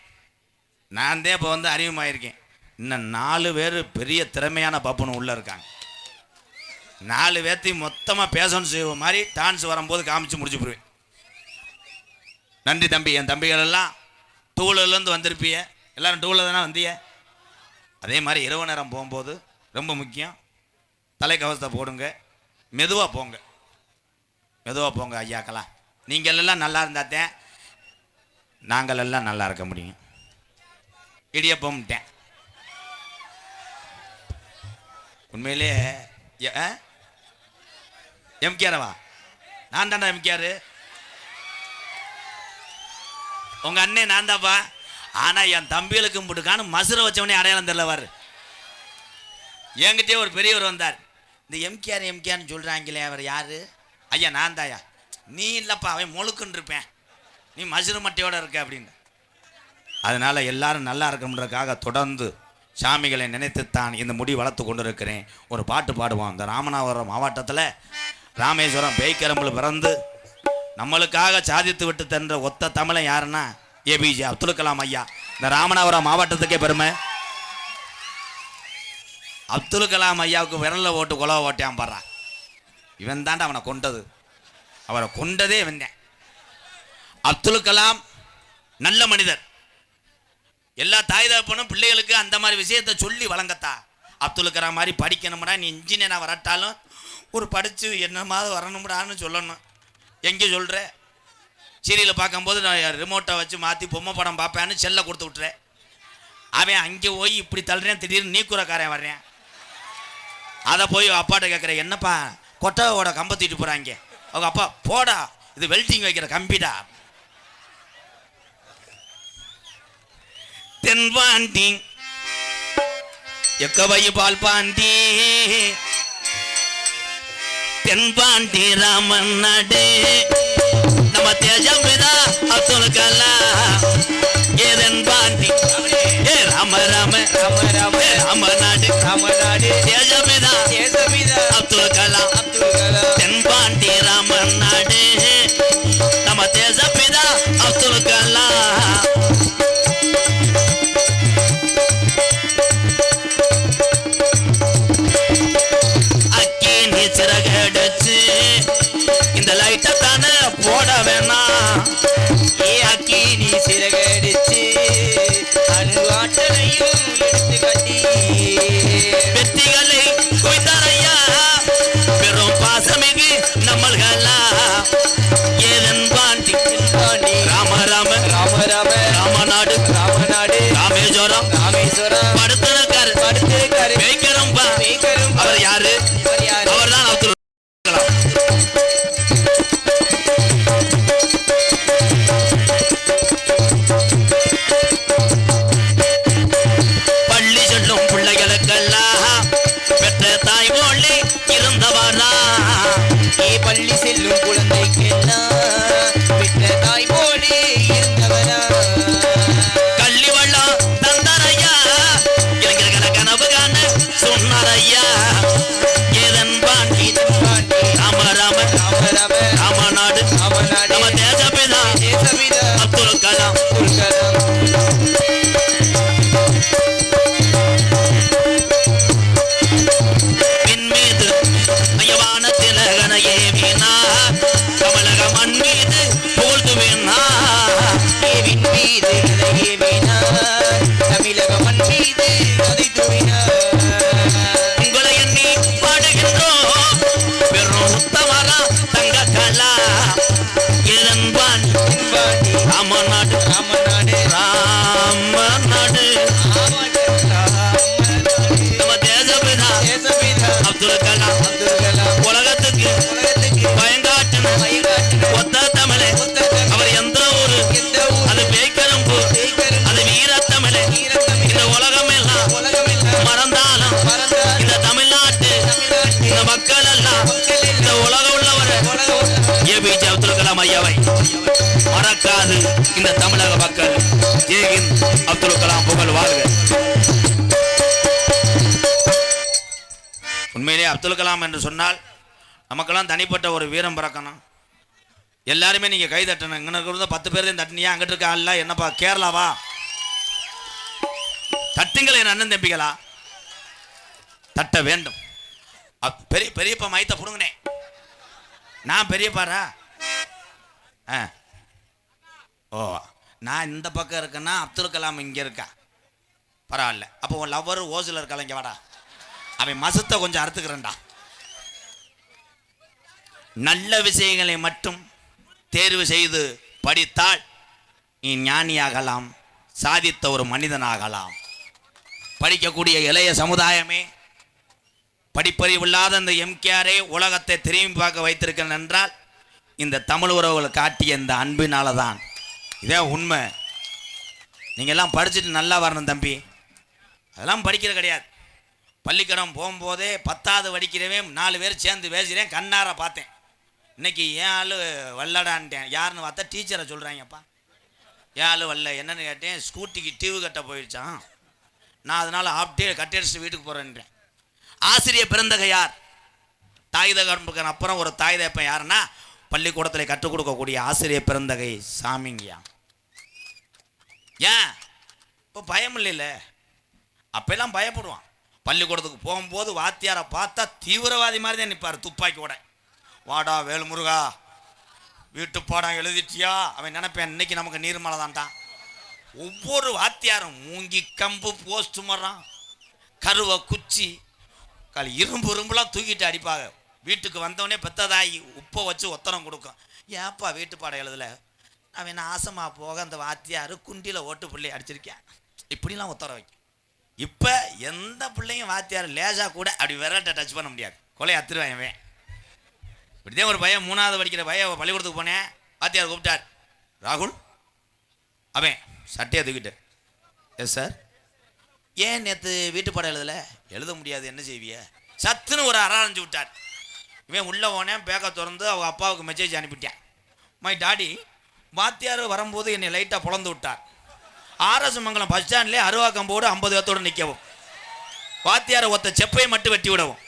நான் தான் இப்போ வந்து அறிமுகமாயிருக்கேன். இன்னும் 4 பேர் பெரிய திறமையான பப்புன்னு உள்ளே இருக்காங்க. 4 பேர்த்தையும் மொத்தமாக பேசணும் செய்வ மாதிரி டான்ஸ் வரும்போது காமிச்சு முடிச்சு போடுவேன். நன்றி தம்பி. என் தம்பிகள் எல்லாம் டூலர்லேருந்து வந்திருப்பிய. எல்லோரும் டூலர் தானே வந்திய. அதே மாதிரி இரவு நேரம் போகும்போது ரொம்ப முக்கியம், தலைக்கவசத்தை போடுங்க. மெதுவாக போங்க, மெதுவாக போங்க ஐயாக்கெல்லாம். நீங்கள் எல்லாம் நல்லா இருந்தாத்தேன் நாங்கள் எல்லாம் நல்லா இருக்க முடியும். இடியப்பம்ட்டேன் உண்மையிலே. எம்கேரவா? நான் தாண்டா எம்கேரு. உங்கள் அண்ணே நான் தான்ப்பா. ஆனால் என் தம்பிகளுக்கு முட்டுக்கான மசுரை வச்சவனே அடையாளம் தெரியலவார். என்கிட்டே ஒரு பெரியவர் வந்தார். இந்த எம்கேர்னு சொல்கிறாங்களே, அவர் யார்? ஐயா நான் தாயா. நீ இல்லைப்பா, அவன் முழுக்குன்னு இருப்பேன், நீ மசுறு மட்டையோடு இருக்க அப்படின்னு. அதனால் எல்லாரும் நல்லா இருக்கணுன்றதுக்காக தொடர்ந்து சாமிகளை நினைத்துத்தான் இந்த முடி வளர்த்து கொண்டு இருக்கிறேன். ஒரு பாட்டு பாடுவோம். இந்த ராமநாதபுரம் மாவட்டத்தில் ராமேஸ்வரம் பேய்க்கரம்பில் பிறந்து நம்மளுக்காக சாதித்து விட்டு தன்ற ஒத்த தமிழன் யாருன்னா ஏபிஜே அப்துல் கலாம் ஐயா. இந்த ராமநாதபுரம் மாவட்டத்துக்கே பெருமை. அப்துல் கலாம் ஐயாவுக்கு விரலில் ஓட்டு குலவை ஓட்டியான் பாடுறான். இவன் தாண்டா அவனை கொண்டது. அவரை கொண்டதே இவன் தான். அப்துல் கலாம் நல்ல மனிதர். எல்லா தாய் தகப்பனும் பிள்ளைகளுக்கு அந்த மாதிரி விஷயத்தை சொல்லி வழங்கத்தா. அப்துல் கலாம் மாதிரி படிக்கணும்டா, நீ இன்ஜினியராக வரட்டாலும் ஒரு படித்து என்னமாவது வரணும்டான்னு சொல்லணும். எங்கே சொல்கிற? சீரியலில் பார்க்கும்போது நான் ரிமோட்டை வச்சு மாற்றி பொம்மை படம் பார்ப்பேன்னு செல்லை கொடுத்து விட்டுறேன். அவன் அங்கே போய் இப்படி தள்ளுறேன், திடீர்னு நீக்குறக்காரன் வர்றேன். அதை போய் அப்பாட்ட கேட்குறேன், என்னப்பா கொட்டவோட கம்பத்திட்டு போகிறாங்க. அவங்க அப்பா, போடா இது வெல்டிங் வைக்கிற கம்பிடா. தென்பாண்டி எக்கவை பால் பாண்டி தென்பாண்டி ராமன் நாடு நம்ம தேஜம்பிதா அப்துல் கலாம் ஏதன் பாண்டி ஏ ராம ராம ராம ராம ராம நாடு ராமநாடு தேஜம்பிதா தேசபிதா அப்துல் கலாம் அப்துல் கலாம் தென்பாண்டி ராமன் நாடு நம்ம தேசப்பிதா அப்துல் கலாம் அக்கி நீ சிறகடிச்சு இந்த லைட்டை தானே போட வேணாம் ஏ அக்கி நீ சிறகடிச்சு அணுவாட்டனையும் எடுத்து கட்டி வெற்றிகளை குவித்தாரையா பெரும் பாசமிகு நம்மள்களா ஏதன் பாண்டி பாண்டி ராம ராம ராம ராம ராமநாடு ராமநாடு ராமேஸ்வரம் ராமேஸ்வரம் படுத்திருக்காரு படுத்திருக்காரு பேய்க்கரும்பா பேய்க்கரும்பா. அவர் யாரு இவர் யாரு? அவர்தான் அப்துல் கலாம் பள்ளி சொல்லும் பிள்ளைகளுக்கெல்லாம் பெற்ற தாய் போலே இருந்தவரா ஏ பள்ளி செல்லும் குழந்தைக்கெல்லாம் பெற்ற தாய் போலே இருந்தவரா கள்ளி வள்ளம் தந்தரையா இளைஞர்களை கனவு காண சொன்னாரையா ஏதன் பாண்டி பாண்டி ராம ராம ராம ராம ராமநாடு ராமநாடு நம்ம தேசப்பிதா தேசபிதா அப்துல் கலாம் அப்துல் கலாம் பின் மீது மையவான திலகனையே வீணா கமலக மண் மீது புகழ்ந்து வீணா ஏவின் மீது இளைய வீணார் தமிழக மண் மீது அதை துவினார் உங்களை எண்ணி பாடுகின்றோம் பெரும் உத்தமரா தங்க கலா இதன்பான் பாண்டி ராமநாடு ராமநாடு ராமநாடு ராமநாடு ராமநாடு நம்ம தேசப்பிதா தேசபிதா அப்துல் கலாம் அப்துல் கலாம் உலகத்துக்கு உலகத்துக்கு பயங்காட்டின பயங்காட்டின ஒத்த தமிழே ஒத்த தமிழ். அவர் எந்த ஊரு எந்த ஊர் அது பேய்க்கரும்பு பேய்க்கரும்பு. அது வீரத்தமிழே வீரத்தமிழ். இந்த உலகமெல்லாம் உலகமெல்லாம் மறந்தாலும் மறந்தாலும் இந்த தமிழ்நாட்டு தமிழ்நாட்டு இந்த மக்கள் எல்லாம் மக்கள் எல்லாம் இந்த உலகம் உள்ளவரை உலகம் உள்ளவர். ஏபிஜே அப்துல் கலாம் ஐயாவை மறக்காது இந்த தமிழக மக்கள் ஜெய்ஹிந்த் அப்துல் கலாம் புகழ் வாழ்க உண்மையிலே அப்துல் கலாம் என்று சொன்னால் நமக்கெல்லாம் தனிப்பட்ட ஒரு வீரம் பிறக்கணும் எல்லாருமே நீங்க கை தட்டணும் இங்கே இருக்கிற 10 பேர் தட்டினியா அங்கிட்டு இருக்க ஆள்ல என்னப்பா கேரளாவா தட்டுங்கள் என் அண்ணன் தம்பிகளா தட்ட வேண்டும் பெரிய பெரியப்பா மைத்த புடுங்கனே நான் பெரியப்பாரா ஓ நான் இந்த பக்கம் இருக்கேன்னா அப்துல் கலாம் இங்கே இருக்கா பரவாயில்ல அப்போ உன் லவ்வர் ஓசில் இருக்கால இங்கே வாடா அவன் மசத்தை கொஞ்சம் அறுத்துக்கிறேன்டா நல்ல விஷயங்களை மட்டும் தேர்வு செய்து படித்தால் நீ ஞானியாகலாம் சாதித்த ஒரு மனிதனாகலாம் படிக்கக்கூடிய இளைய சமுதாயமே படிப்பறிவில்லாத இந்த எம்கேஆரை உலகத்தை திரும்பி பார்க்க வைத்திருக்கிறேன் என்றால் இந்த தமிழ் உறவுகள் காட்டிய இந்த அன்பினால தான் இதே உண்மை நீங்கள் எல்லாம் படிச்சுட்டு நல்லா வரணும் தம்பி அதெல்லாம் படிக்கிறது கிடையாது பள்ளிக்கூடம் போகும்போதே 10வது படிக்கிறவே 4 பேர் சேர்ந்து பேசுகிறேன் கண்ணார பார்த்தேன் இன்னைக்கு ஏன் ஆள் வல்லடான்ட்டேன் யாருன்னு பார்த்தா டீச்சரை சொல்கிறாங்கப்பா ஏன் ஆள் வரல என்னன்னு கேட்டேன் ஸ்கூட்டிக்கு டியூ கட்ட போயிடுச்சான் நான் அதனால் ஆப்டே கட்டடிச்சுட்டு வீட்டுக்கு போகிறேன்றேன் ஆசிரியர் பிறந்தக யார் தாய் தகப்பனுக்கு அப்புறம் ஒரு தாய் தகப்பன் யாருன்னா பள்ளிக்கூடத்தில் கற்றுக் கொடுக்கக்கூடிய ஆசிரியர் பிறந்தகை சாமிங்கயா ஏன் இப்போ பயம் இல்லைல்ல அப்பெல்லாம் பயப்படுவான் பள்ளிக்கூடத்துக்கு போகும்போது வாத்தியாரை பார்த்தா தீவிரவாதி மாதிரி தான் நிற்பார் துப்பாக்கியோட வாடா வேல்முருகா வீட்டு பாடம் எழுதிட்டியா அவன் நினைப்பேன் இன்னைக்கு நமக்கு நீர்மலை தான்டா ஒவ்வொரு வாத்தியாரும் மூங்கி கம்பு போஸ்ட் மரம் கருவை குச்சி இரும்பு இரும்புலாம் தூக்கிட்டு அடிப்பாங்க வீட்டுக்கு வந்தவனே பெத்ததாயி உப்பை வச்சு ஒத்தனம் கொடுக்கும் ஏப்பா வீட்டு பாடம் எழுதல அவன் ஆசமா போக அந்த வாத்தியார் குண்டியில் ஓட்டு பிள்ளை அடிச்சிருக்கேன் இப்படிலாம் உத்தர வைக்கும் இப்போ எந்த பிள்ளையும் வாத்தியார் லேசாக கூட அப்படி விரட்ட டச் பண்ண முடியாது கொலை அத்துருவான் அவன் இப்படிதான் ஒரு பையன் 3வது படிக்கிற பையன் பள்ளிக்கூடத்துக்கு போனேன் வாத்தியார் கூப்பிட்டார் ராகுல் அவன் சட்டையை தூக்கிட்டு எஸ் சார் ஏன் நேற்று வீட்டு பாடம் எழுத முடியாது என்ன செய்விய சத்துன்னு ஒரு அரைஞ்சு விட்டார் இவன் உள்ளே போனேன் பேக்கை திறந்து அவங்க அப்பாவுக்கு மெசேஜ் அனுப்பிட்டேன் மை டாடி வாத்தியார் வரும்போது என்னை லைட்டாக பொழந்து விட்டார். ஆர்எஸ் மங்கலம் பஸ் ஸ்டாண்ட்லேயே அருவாக்கம்போடு 50 பேர்த்தோடு நிற்கவும், வாத்தியாரை ஒத்த செப்பையை மட்டும் வெட்டி விடவும்.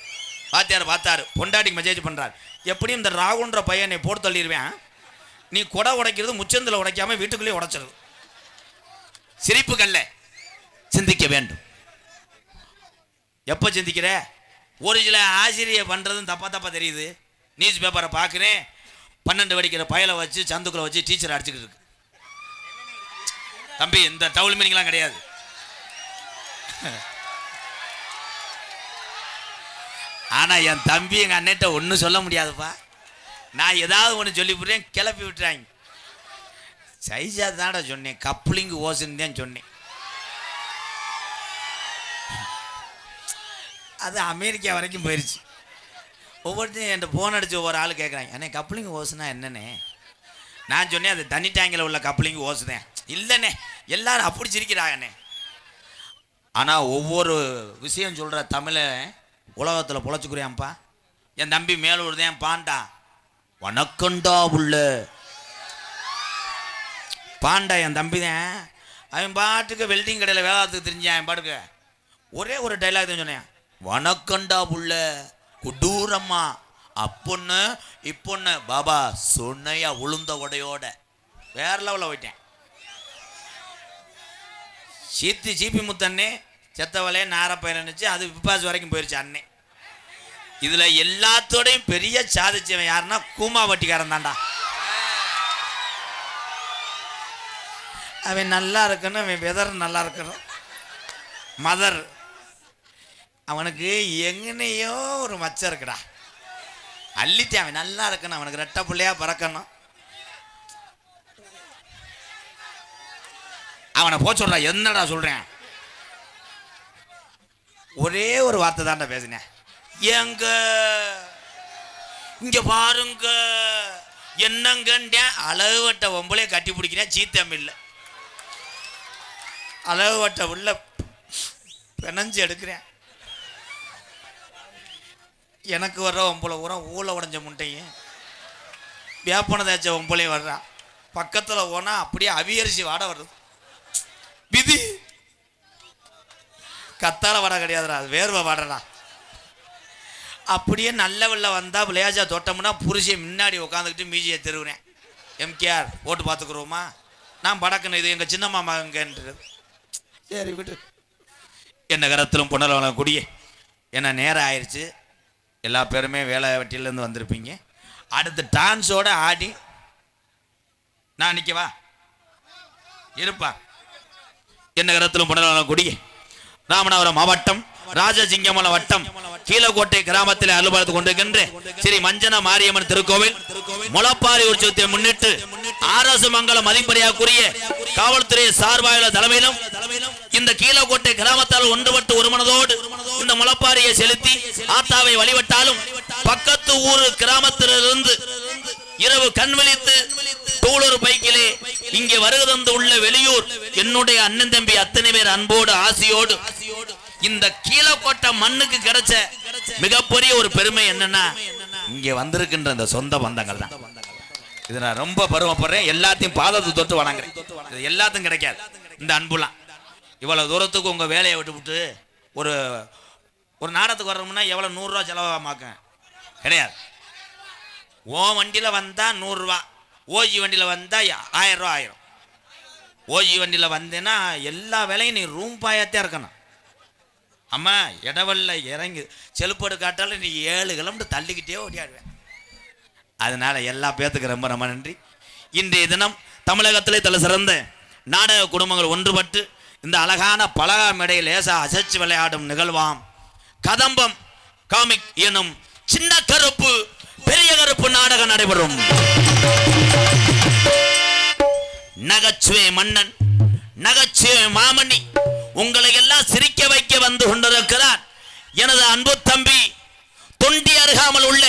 வாத்தியார் பார்த்தாரு, பொண்டாட்டிக்கு மெசேஜ் பண்ணுறாரு, எப்படியும் இந்த ராகுன்ற பையனை போட்டு தள்ளிடுவேன், நீ கொடை உடைக்கிறது முச்சந்தில் உடைக்காம வீட்டுக்குள்ளேயே உடைச்சிருது. சிரிப்பு கல்ல, சிந்திக்க வேண்டும். எப்போ சிந்திக்கிற? ஒரு சில ஆசிரியர் பண்ணுறதும் தப்பா தெரியுது. நியூஸ் பேப்பரை பார்க்குறேன், 12 படிக்கிற பயலை வச்சு சந்துக்குள்ள வச்சு டீச்சர் அடிச்சுக்கிட்டு இருக்கு. தம்பி, இந்த டவுல் மீனிங்லாம் கிடையாது. ஆனால் என் தம்பி எங்கள் அண்ணன்ட்ட ஒன்றும் சொல்ல முடியாதுப்பா. நான் ஏதாவது ஒன்று சொல்லி போடுறேன், கிளப்பி விட்டுறாங்க. சைஸா தான்டா சொன்னேன், கப்ளிங் ஓசுன்னு தான் சொன்னேன். அது அமெரிக்கா வரைக்கும் போயிடுச்சு. ஒவ்வொருத்தையும் என்கிட்ட ஃபோன் அடித்து ஒவ்வொரு ஆள் கேட்குறாங்க, அண்ணே கப்ளிங் ஓசுனா என்னண்ணே? நான் சொன்னேன், அது தண்ணி டேங்கில் உள்ள கப்ளிங் ஓசு தான். இல்லைண்ணே, எல்லாரும் அப்படி சிரிக்கிறாங்கண்ணே. ஆனால் ஒவ்வொரு விஷயம் சொல்கிற தமிழை உலகத்தில் பொழைச்சிக்கிறேன்ப்பா. என் தம்பி மேலூர் தான் பாண்டா, வணக்கண்டா உள்ள பாண்டா என் தம்பி தான். அவன் பாட்டுக்கு வெல்டிங் கடையில் வேளாத்துக்கு தெரிஞ்சான். என் பாட்டுக்கு ஒரே ஒரு டைலாக் தான் சொன்னேன், வணக்கண்டா புள்ள குடூரம்மா அப்பொண்ணு இப்பொண்ணு பாபா சொன்னையா உளுந்த உடையோட வேற லெவலில் போயிட்டேன். சீப்பி முத்தண்ணே செத்தவளே நாரப்பயிரனுச்சு, அது பிப்பாஸ் வரைக்கும் போயிடுச்சு அண்ணே. இதில் எல்லாத்தோடையும் பெரிய சாதிச்சவன் யாருன்னா கூமா வட்டிக்காரன் தான்டா. அவன் நல்லா இருக்கணும், அவன் வெதர் நல்லா இருக்கணும். மதர் அவனுக்கு எங்கனையோ ஒரு மச்சம் இருக்குடா, அள்ளிட்டு அவன் நல்லா இருக்கணும், அவனுக்கு ரெட்டை பிள்ளையா பறக்கணும். அவனை போ சொல்றா. என்னடா சொல்றேன்? ஒரே ஒரு வார்த்தை தான்டா பேசினேன், எங்க இங்க பாருங்க என்னங்கண்டேன். அளவுவட்ட ஒம்பளே கட்டி பிடிக்கிறேன், சீத்தம் இல்லை. அளவுவட்ட உள்ள பிணைஞ்சு எடுக்கிறேன். எனக்கு வர்ற ஒம்பளை ஊரம் ஊழ உடஞ்ச முட்டையும் வேப்பனை தேய்ச்ச ஒம்பளையும் வர்றான். பக்கத்தில் போனால் அப்படியே அவியரிசி வாட வருது. விதி கத்தால வாட கிடையாதுடா, அது வேர்வை வாடறா. அப்படியே நல்ல வெள்ள வந்தால் விளையாஜா தோட்டம்னா புருஷை முன்னாடி உட்காந்துக்கிட்டு மீஜியை தெருவுனேன். எம்கேஆர் போட்டு பார்த்துக்குறோமா? நான் படக்குன்னு இது எங்கள் சின்ன மாமாங்கன்றது. சரி விட்டு என்ன கரத்திலும் பொண்ணல குடியே. என்ன நேரம் ஆயிடுச்சு, எல்லா பேருமே வேலை வெட்டியிலேருந்து வந்திருப்பீங்க. அடுத்து டான்ஸோட ஆடி நான் நிற்கவா இருப்பா. என்ன கரத்திலும் பொண்ணல குடியே. ராமநாதபுரம் மாவட்டம் ராஜசிங்கமல வட்டம் கீழக்கோட்டை கிராமத்தில் அலுவலகத்துக் கொண்டிருக்கின்ற ஸ்ரீ மஞ்சன மாரியம்மன் திருக்கோவில் முளப்பாரி உற்சவத்தை முன்னிட்டு ஆர்எஸ் மங்கலம் மதிப்படியாக்குரிய காவல்துறை சார்பாக தலைமையிலும் இந்த கீழக்கோட்டை கிராமத்தால் ஒன்றுபட்டு ஒரு மனதோடு இந்த முளப்பாரியை செலுத்தி ஆத்தாவை வழிபட்டாலும் பக்கத்து ஊர் கிராமத்திலிருந்து இரவு கண் விழித்து டூலர் பைக்கிலே இங்கே வருகை தந்து உள்ள வெளியூர் என்னுடைய அண்ணன் தம்பி அத்தனை பேர் அன்போடு ஆசையோடு இந்த கீழக்கோட்டை மண்ணுக்கு கிடைச்ச மிகப்பெரிய ஒரு பெருமை என்னன்னா இங்கே வந்திருக்கின்ற இந்த சொந்த பந்தங்கள் தான். இது நான் ரொம்ப பெருமைப்படுறேன். எல்லாத்தையும் பாதத்தை தொட்டு வணங்குறேன். இது எல்லாத்தையும் கிடைக்காது இந்த அன்புலாம். இவ்வளவு தூரத்துக்கு உங்க வேலையை விட்டு ஒரு ஒரு நாடகத்துக்கு வரணும்னா எவ்வளவு 100 ரூபா செலவாமாக்க கிடையாது. ஓ வண்டியில் வந்தா 100 ரூபா, ஓஜி வண்டியில் வந்தா 1000 ரூபா ஆயிரும். ஓஜி வண்டியில் வந்தேன்னா எல்லா வேலையும் நீ ரூம் பாயத்தே இருக்கணும். அம்மா இடவல்ல இறங்கி செலுப்போடு காட்டாலும் நீ 7 கிலோமீட்டர் தள்ளிக்கிட்டே ஓடியாடுவேன். அதனால எல்லா பேத்துக்கு ரொம்ப ரொம்ப நன்றி. இன்றைய தினம் தமிழகத்திலே தலை சிறந்த நாடக குடும்பங்கள் ஒன்றுபட்டு இந்த அழகான பலகா மேடையில் லேசா அசைச்சு விளையாடும் நிகழ்வாம் கதம்பம் காமிக் எனும் சின்ன கருப்பு பெரிய கருப்பு நாடகம் நடைபெறும். நகைச்சுவை மன்னன் நகைச்சுவை மாமணி உங்களை எல்லாம் சிரிக்க வைக்க வந்து கொண்டிருக்கிறார் எனது அன்பு தம்பி தொண்டி அருகாமல் உள்ள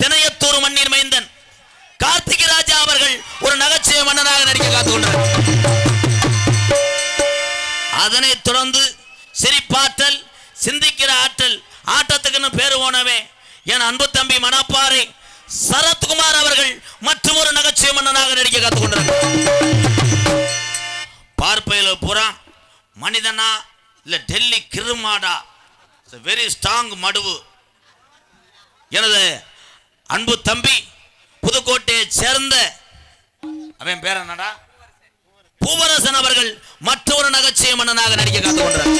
திணையத்தூர் மண்ணின் மைந்தன் கார்த்திகராஜா அவர்கள் ஒரு நகைச்சுவை மன்னனாக நடிக்க காத்துக்கொண்டார். அதனைத் தொடர்ந்து சிரிப்பாற்றல் சிந்திக்கிற ஆற்றல் ஆட்டத்துக்குன்னு பேரு போனவே என் அன்பு தம்பி மணப்பாறை சரத்குமார் அவர்கள் மற்றும் ஒரு நகைச்சுவை மன்னனாக நடிக்க காத்துக் கொண்டிருக்கிறார். பார்ப்பையில புறா மனிதனா இல்ல டெல்லி கிருமாடா, வெரி ஸ்ட்ராங் மடுவு. எனது அன்பு தம்பி புதுக்கோட்டையை சேர்ந்த அவன் பேர் என்னடா பூவரசன் அவர்கள் மற்றொரு நகைச்சுவை மன்னனாக நடிக்க காத்துக்கொண்டார்.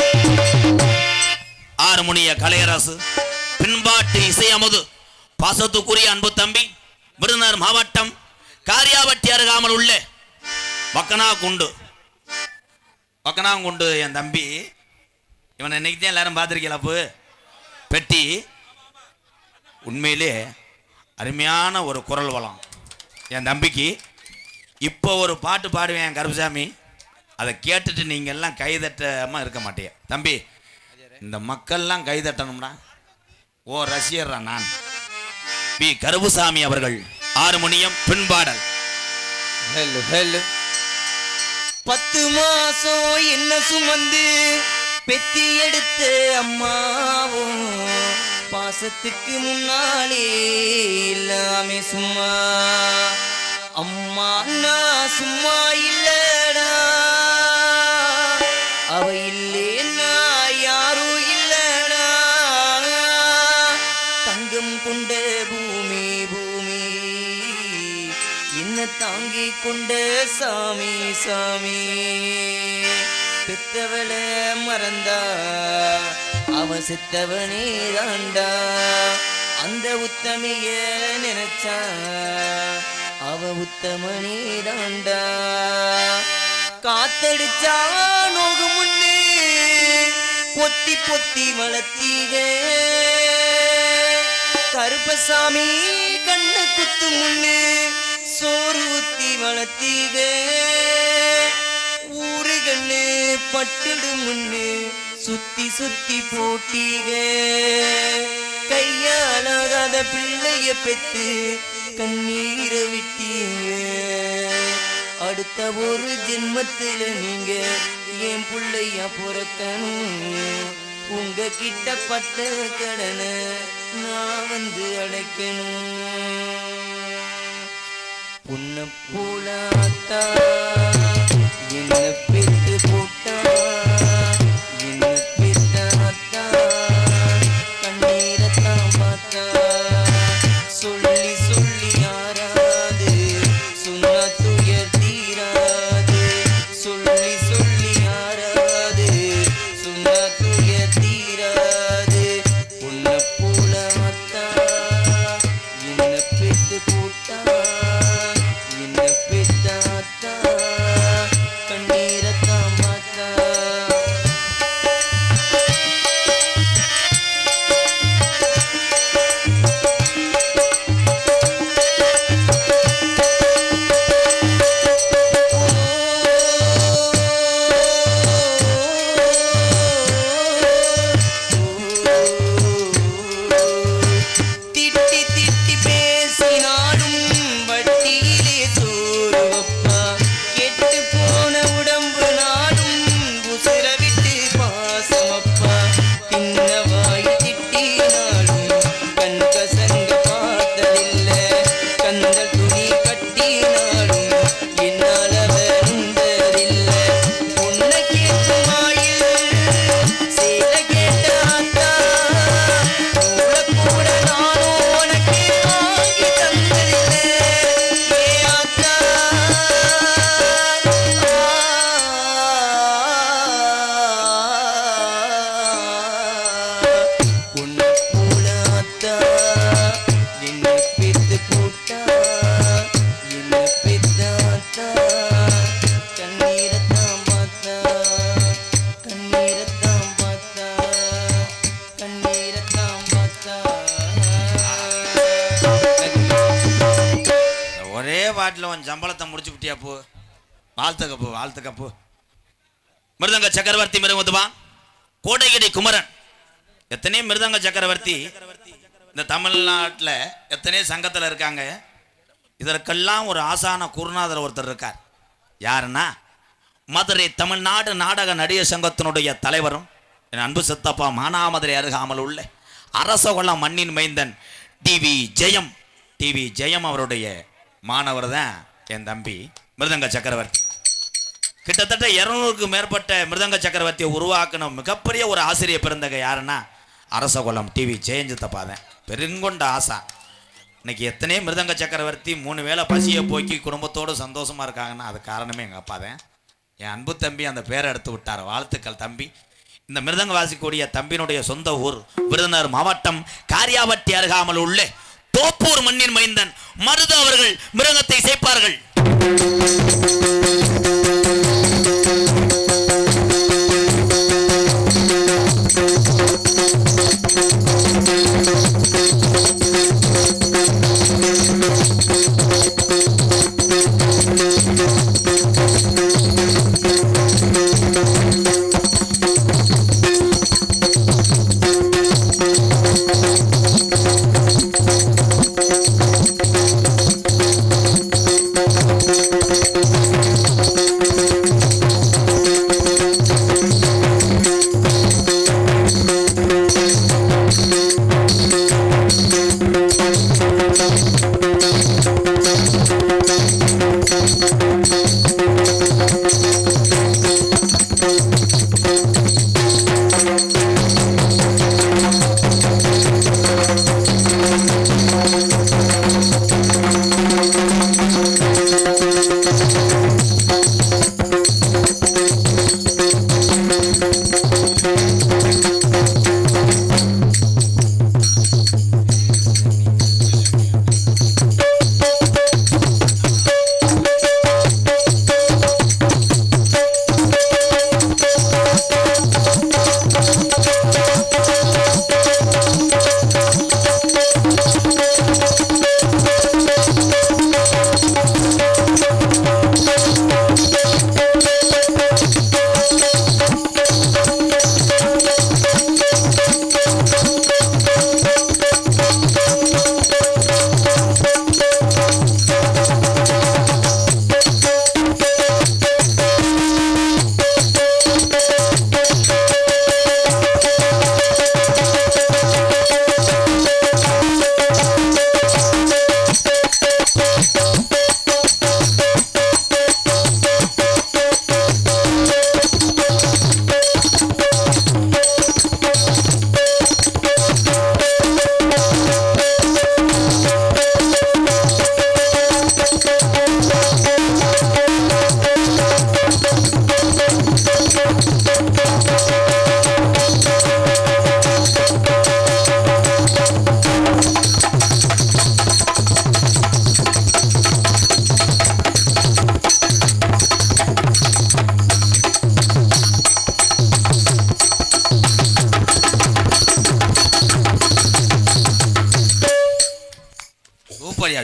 ஆறுமுனிய கலையரசு, பின்பாட்டு இசை அமுது, பாசத்துக்குரிய அன்பு தம்பி விருதுநகர் மாவட்டம் காரியாவட்டி அருகாமல் உள்ள வக்கனாங்குண்டு என் தம்பி. இவனை இன்னைக்கு தான் எல்லாரும் பார்த்துருக்கீங்களா? பெட்டி உண்மையிலே அருமையான ஒரு குரல் வளம் என் தம்பிக்கு. இப்போ ஒரு பாட்டு பாடுவேன் என் கருப்புசாமி, அதை கேட்டுட்டு நீங்கள் எல்லாம் கைதட்டாமல் இருக்க மாட்டேன் தம்பி. இந்த மக்கள்லாம் கைதட்டணும்டா. ஓ ரசிகர்ரா நான். பி கருப்புசாமி அவர்கள் ஆறுமுனியம் பின்பாடல். ஹலோ ஹலோ 10 மாசம் என்ன சுமந்து பெத்தி எடுத்த அம்மாவும் பாசத்துக்கு முன்னாலே எல்லாமே சும்மா. அம்மா நான் சும்மா இல்லடா, அவ இல்லேன்னா யாரும் இல்லடா. தங்கம் கொண்ட பூமி பூமி என்ன தாங்கி கொண்ட சாமி சாமி. பெத்தவள மறந்தா அவ செத்தவனே தாண்டா. அந்த உத்தமைய நினைச்சா அவ உத்தமனே தாண்டா. காத்தடிச்சா நோகு முன்னே பொத்தி பொத்தி வளர்த்தீக. கருப்பசாமி கண்ண குத்து முன்னே சோறு ஊத்தி வளர்த்தீக. ஊரு கண்ணு பட்டுடு முன்னு சுத்தி சுத்தி போட்டீக. கையாலாகாத பிள்ளைய பெத்து கண்ணீரை விட்டீங்க. அடுத்த ஒரு ஜென்மத்துல நீங்க என் பிள்ளையா பிறக்கணும். உங்க கிட்ட பட்ட கடனை நான் வந்து அடைக்கணும். உன்ன போலாத்தா என்ன பெத்து போட்டா, என்ன பெத்தாத்தா கண்ணீரத்தான் பார்த்தா. சொல்லி சொல்லி யாராது சொன்னா துயர் தீராது. சொல்லி சொல்லி யாராது சொன்னா துயர் தீராது. உன்ன போலாத்தா என்ன பெத்து போட்டா, என்ன பெத்தாத்தா கண்ணீரத்தான் பார்த்தா. திட்டி திட்டி பேசினாலும் வட்டியிலே சோறு வப்பா. கெட்டு போன உடம்பு நாடும் உசிர விட்டு பாசமப்பா. பின்ன வாய் திட்டினாலும் கண் கசங்க பார்த்ததில்ல. கந்தல் துணி கட்டினாலும் என்னால வருந்ததில்ல. உன்ன கேட்ட வாயில் சேல கேட்ட ஆத்தா, கூட கூட நானும் உனக்கு வாங்கி தந்ததில்ல. ஏ ஆத்தா உன்ன போல ஆத்தா என்ன பெத்து போட்டா, என்ன பெத்தாத்தா கண்ணீரத்தான் பார்த்தா, கண்ணீரத்தான் பார்த்தா, கண்ணீரத்தான் பார்த்தா. ஒரே பாட்டில் உன் சம்பளத்தை முடிச்சு விட்டியா? போ வாழ்த்துக்கப்போ வாழ்த்துக்கப்போ. மிருதங்க சக்கரவர்த்தி மிருகத்துவா கோட்டைகிடி குமரன். எத்தனை மிருதங்க சக்கரவர்த்தி இந்த தமிழ்நாட்டில் எத்தனை சங்கத்தில் இருக்காங்க. இதற்கெல்லாம் ஒரு ஆசான குருநாதர் ஒருத்தர் இருக்கார். யாருன்னா மதுரை தமிழ்நாடு நாடக நடிகர் சங்கத்தினுடைய தலைவரும் என் அன்பு சித்தப்பா மானாமதுரை அருகாமல் உள்ள அரசகுளம் மண்ணின் மைந்தன் டிவி ஜெயம் டிவி ஜெயம் அவருடைய மாணவர் தான் என் தம்பி மிருதங்க சக்கரவர்த்தி. கிட்டத்தட்ட 200க்கு மேற்பட்ட மிருதங்க சக்கரவர்த்தியை உருவாக்கின மிகப்பெரிய ஒரு ஆசிரியர் பிறந்தக யாருன்னா அரசகுலம் டிவி ஜெயஞ்சித்தப்பா தான். பெருங்கொண்ட ஆசா. இன்னைக்கு எத்தனையோ மிருதங்க சக்கரவர்த்தி 3 வேளை பசியை போக்கி குடும்பத்தோடு சந்தோஷமா இருக்காங்கன்னா அது காரணமே எங்கள் அப்பா தான். என் அன்பு தம்பி அந்த பேரை எடுத்து விட்டார். வாழ்த்துக்கள் தம்பி. இந்த மிருதங்க வாசிக்கூடிய தம்பியினுடைய சொந்த ஊர் விருதுநகர் மாவட்டம் காரியாவட்டி அருகாமல் உள்ள தோப்பூர் மண்ணின் மைந்தன் மருது அவர்கள் மிருதங்கத்தை சேர்ப்பார்கள்.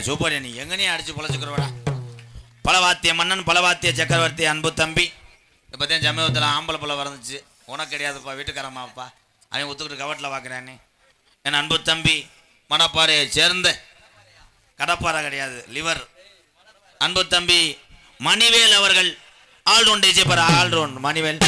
சூப்பரியா நீ எங்கனையும் அடிச்சு பொழைச்சுக்கிறவடா. பலவாத்திய மன்னன் பலவாத்திய சக்கரவர்த்தி அன்பு தம்பி. இப்போதான் ஜமயத்தில் ஆம்பளை பழம் வரந்துச்சு. உனக்கு கிடையாதுப்பா வீட்டுக்காரம்மாப்பா. அவன் ஒத்துக்கிட்டு கவட்டில் பார்க்குறானே. என் அன்பு தம்பி மணப்பாறையை சேர்ந்த கடப்பாறை கிடையாது லிவர் அன்பு தம்பி மணிவேல் அவர்கள் ஆல்ரவுண்ட் ஜெயிப்பார். ஆல்ரவுண்ட் மணிவேல்.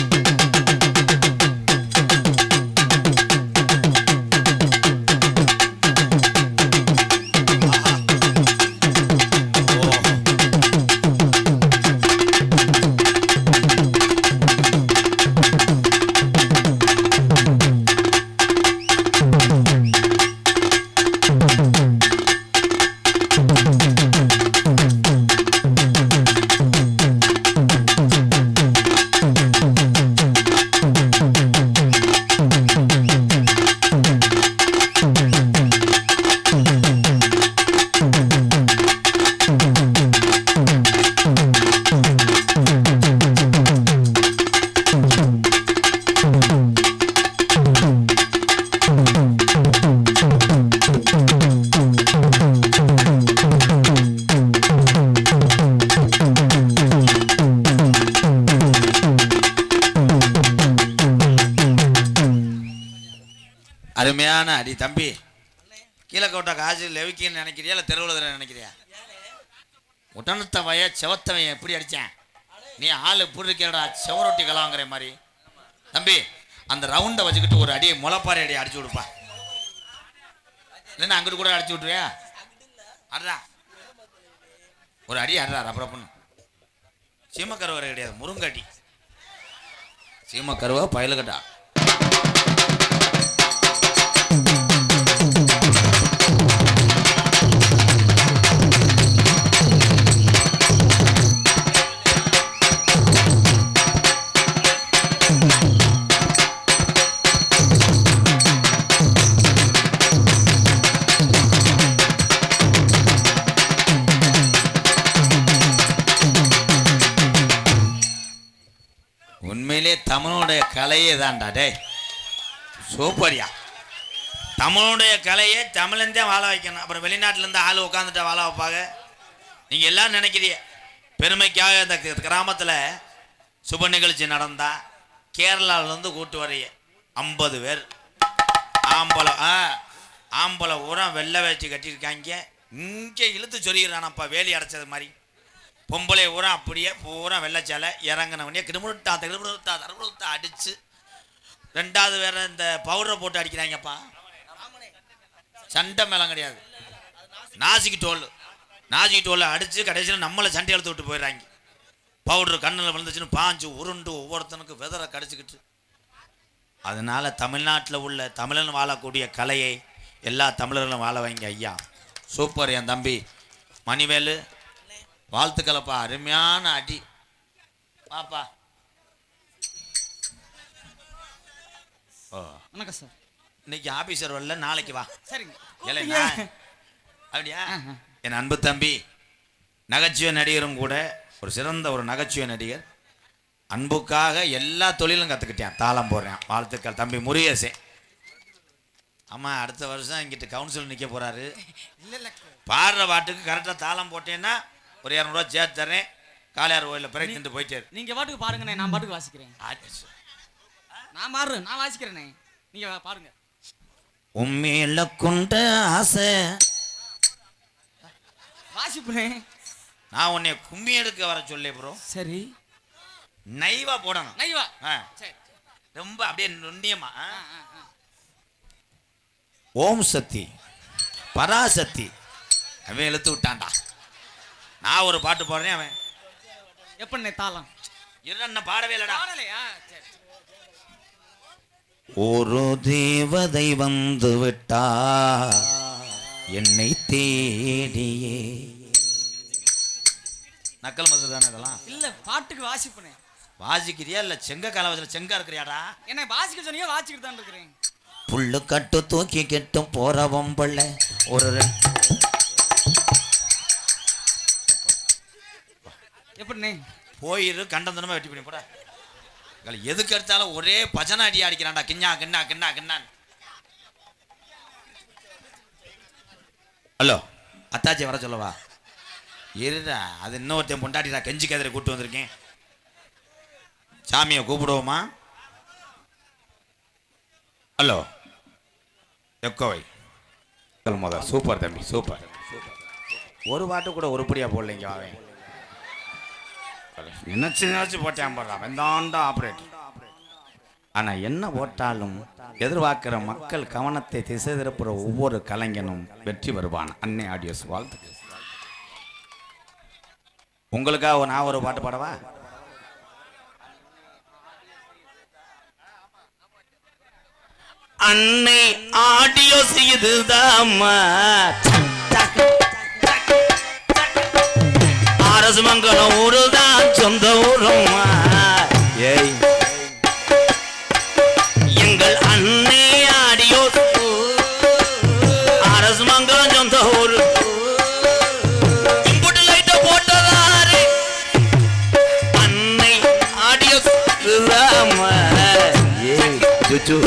அருமையான அடி தம்பி. கீழே கோட்டா காசு லெவிக்கின்னு நினைக்கிறியா இல்லை தெருவில் நினைக்கிறியா? உடனத்த வய செவத்தவன் எப்படி அடித்தேன் நீ ஆள் இப்படி இருக்கா செவரொட்டி கலாங்கிற மாதிரி. தம்பி அந்த ரவுண்டை வச்சுக்கிட்டு ஒரு அடியை முளைப்பாறை அடியை அடிச்சு விடுப்பா. இல்லைன்னா அங்கிட்டு கூட அடிச்சு விட்ருவியா? அட்ரா ஒரு அடி அட்ரா அப்புறம் பண்ணு. சீமக்கருவரை கிடையாது, முருங்கடி. சீமக்கருவா பயலுகட்டா. உண்மையிலே தமிழனுடைய கலையே தான்டா டே. சூப்பரியா. தமிழனுடைய கலையே தமிழன்தான் வாழ வைக்கணும். அப்புறம் வெளிநாட்டிலேருந்து ஆள் உட்காந்துட்டா வாழ வைப்பாங்க. நீங்கள் எல்லாம் நினைக்கிறீங்க பெருமைக்காக இந்த கிராமத்தில் சுப நிகழ்ச்சி நடந்தா கேரளாவிலேருந்து கூட்டு வரைய 50 பேர் ஆம்பளை ஊரம் வெள்ளை வச்சு கட்டியிருக்காங்க. இங்கே இழுத்து சொல்லிடுறானப்பா வேலி அடைச்சது மாதிரி. பொம்பளை ஊரம் அப்படியே பூரா வெள்ளச்சாலை இறங்கினவனே கிடுமுடுத்தா அடித்து. ரெண்டாவது வேற இந்த பவுடரை போட்டு அடிக்கிறாங்கப்பா. சண்டை மேளம் கிடையாது, நாசிக்கு டோல் அடித்து கடைசியில் நம்மளை சண்டை எழுத்து விட்டு போயிடுறாங்க. பவுடர் கண்ணில் விழுந்துச்சுன்னு பாஞ்சு உருண்டு ஒவ்வொருத்தனுக்கு வெதரை கடிச்சிக்கிட்டு. அதனால தமிழ்நாட்டில் உள்ள தமிழன் வாழக்கூடிய கலையை எல்லா தமிழர்களும் வாழ வைங்க ஐயா. சூப்பர் என் தம்பி மணிவேலு, வாழ்த்துக்களப்பா. அருமையான அடி பாப்பா. ஓ வணக்கம் சார். இன்னைக்கு ஆபீசர் வரல, நாளைக்கு வா. சரிங்க. அப்படியா? என் அன்பு தம்பி நகைச்சுவை நடிகரும் கூட, ஒரு சிறந்த ஒரு நகைச்சுவை நடிகர். அன்புக்காக எல்லா தொழிலும் கற்றுக்கிட்டேன், தாளம் போடுறேன். வாழ்த்துக்கள் தம்பி முருகேசே. ஆமாம், அடுத்த வருஷம் இங்கிட்டு கவுன்சில் நிற்க போகிறாரு. பாடுற பாட்டுக்கு கரெக்டாக தாளம் போட்டேன்னா ஒரு 200 ரூபா சேர்த்து தரேன். காளையார் கோயிலில் பிறகு திண்டு போயிட்டாரு. நீங்க பாட்டுக்கு பாருங்கண்ணே, நான் பாட்டுக்கு வாசிக்கிறேன். நான் பாடுறேன், நான் வாசிக்கிறேனே, நீங்க பாருங்க. உண்மையில கொண்ட ஆசை வாசிப்புனே. நான் உன்னை கும்மி எடுக்க வர சொல்லி ப்ரோ. சரி, நைவா போடணும். நைவா சரி, ரொம்ப அப்படியே நுண்ணியமா. ஓம் சக்தி பராசக்தி அவன் இழுத்து விட்டான்டா. நான் ஒரு பாட்டு போடுறேன், அவன் எப்பண்ணே தாளம் என்ன பாடவே இல்லடா. சரி. ஒரு தேவதை வந்து விட்டா என்னை தேடியே. நக்கல் மசூர் தானே இதெல்லாம்? இல்ல, பாட்டுக்கு வாசிப்புனே. வாசிக்கிறியா இல்ல செங்க காலவத்தில் செங்கா இருக்கிறியாடா? என்ன வாசிக்க சொன்னீங்க, வாசிக்கிட்டு தான் இருக்கிறேன். புல்லு கட்டு தூக்கி கெட்டும் போறவம் பிள்ளை ஒரு எப்படிண்ணே போயிரு கண்டந்தனமா வெட்டி பண்ணி போட. எதுக்கு எடுத்தாலும் ஒரே பஜனை அடி அடிக்கிறான்டா. கிண்ணா கிண்ணா கிண்ணா கிண்ணான். ஹலோ, அத்தாச்சி வர சொல்லவா? இருடா, அது இன்னொருத்தையும் பொண்டாட்டி நான் கெஞ்சி கதிரை கூப்பிட்டு வந்திருக்கேன். சாமியை கூப்பிடுவோமா? ஹலோ எக்கோவை முத. சூப்பர் தம்பி, சூப்பர். ஒரு பாட்டு கூட உருப்படியா போடலைங்க. அவன் நினைச்சு போட்டேன் போடுறான், வெந்தாண்டா ஆப்ரேட்டர். ஆனா என்ன போட்டாலும் எதிர்பார்க்கிற மக்கள் கவனத்தை திசை திருப்புற ஒவ்வொரு கலைஞனும் வெற்றி வருவான். அன்னை ஆடியோஸ் வாழ்த்துக்கள். உங்களுக்காக நான் ஒரு பாட்டு பாடவா? அன்னை ஆடியோஸ் இதுதாம்மா, அரசு மங்கலம் ஊருதான் சொந்த ஊருமா. ஏய் எங்கள் அன்னை ஆடியோஸ் அரசு மங்கலம் சொந்த ஊரு. இம்புட்டு லைட்ட போட்டதாரு அன்னை ஆடியோஸ் இதுதாம்மா. ஏய் சுச்சு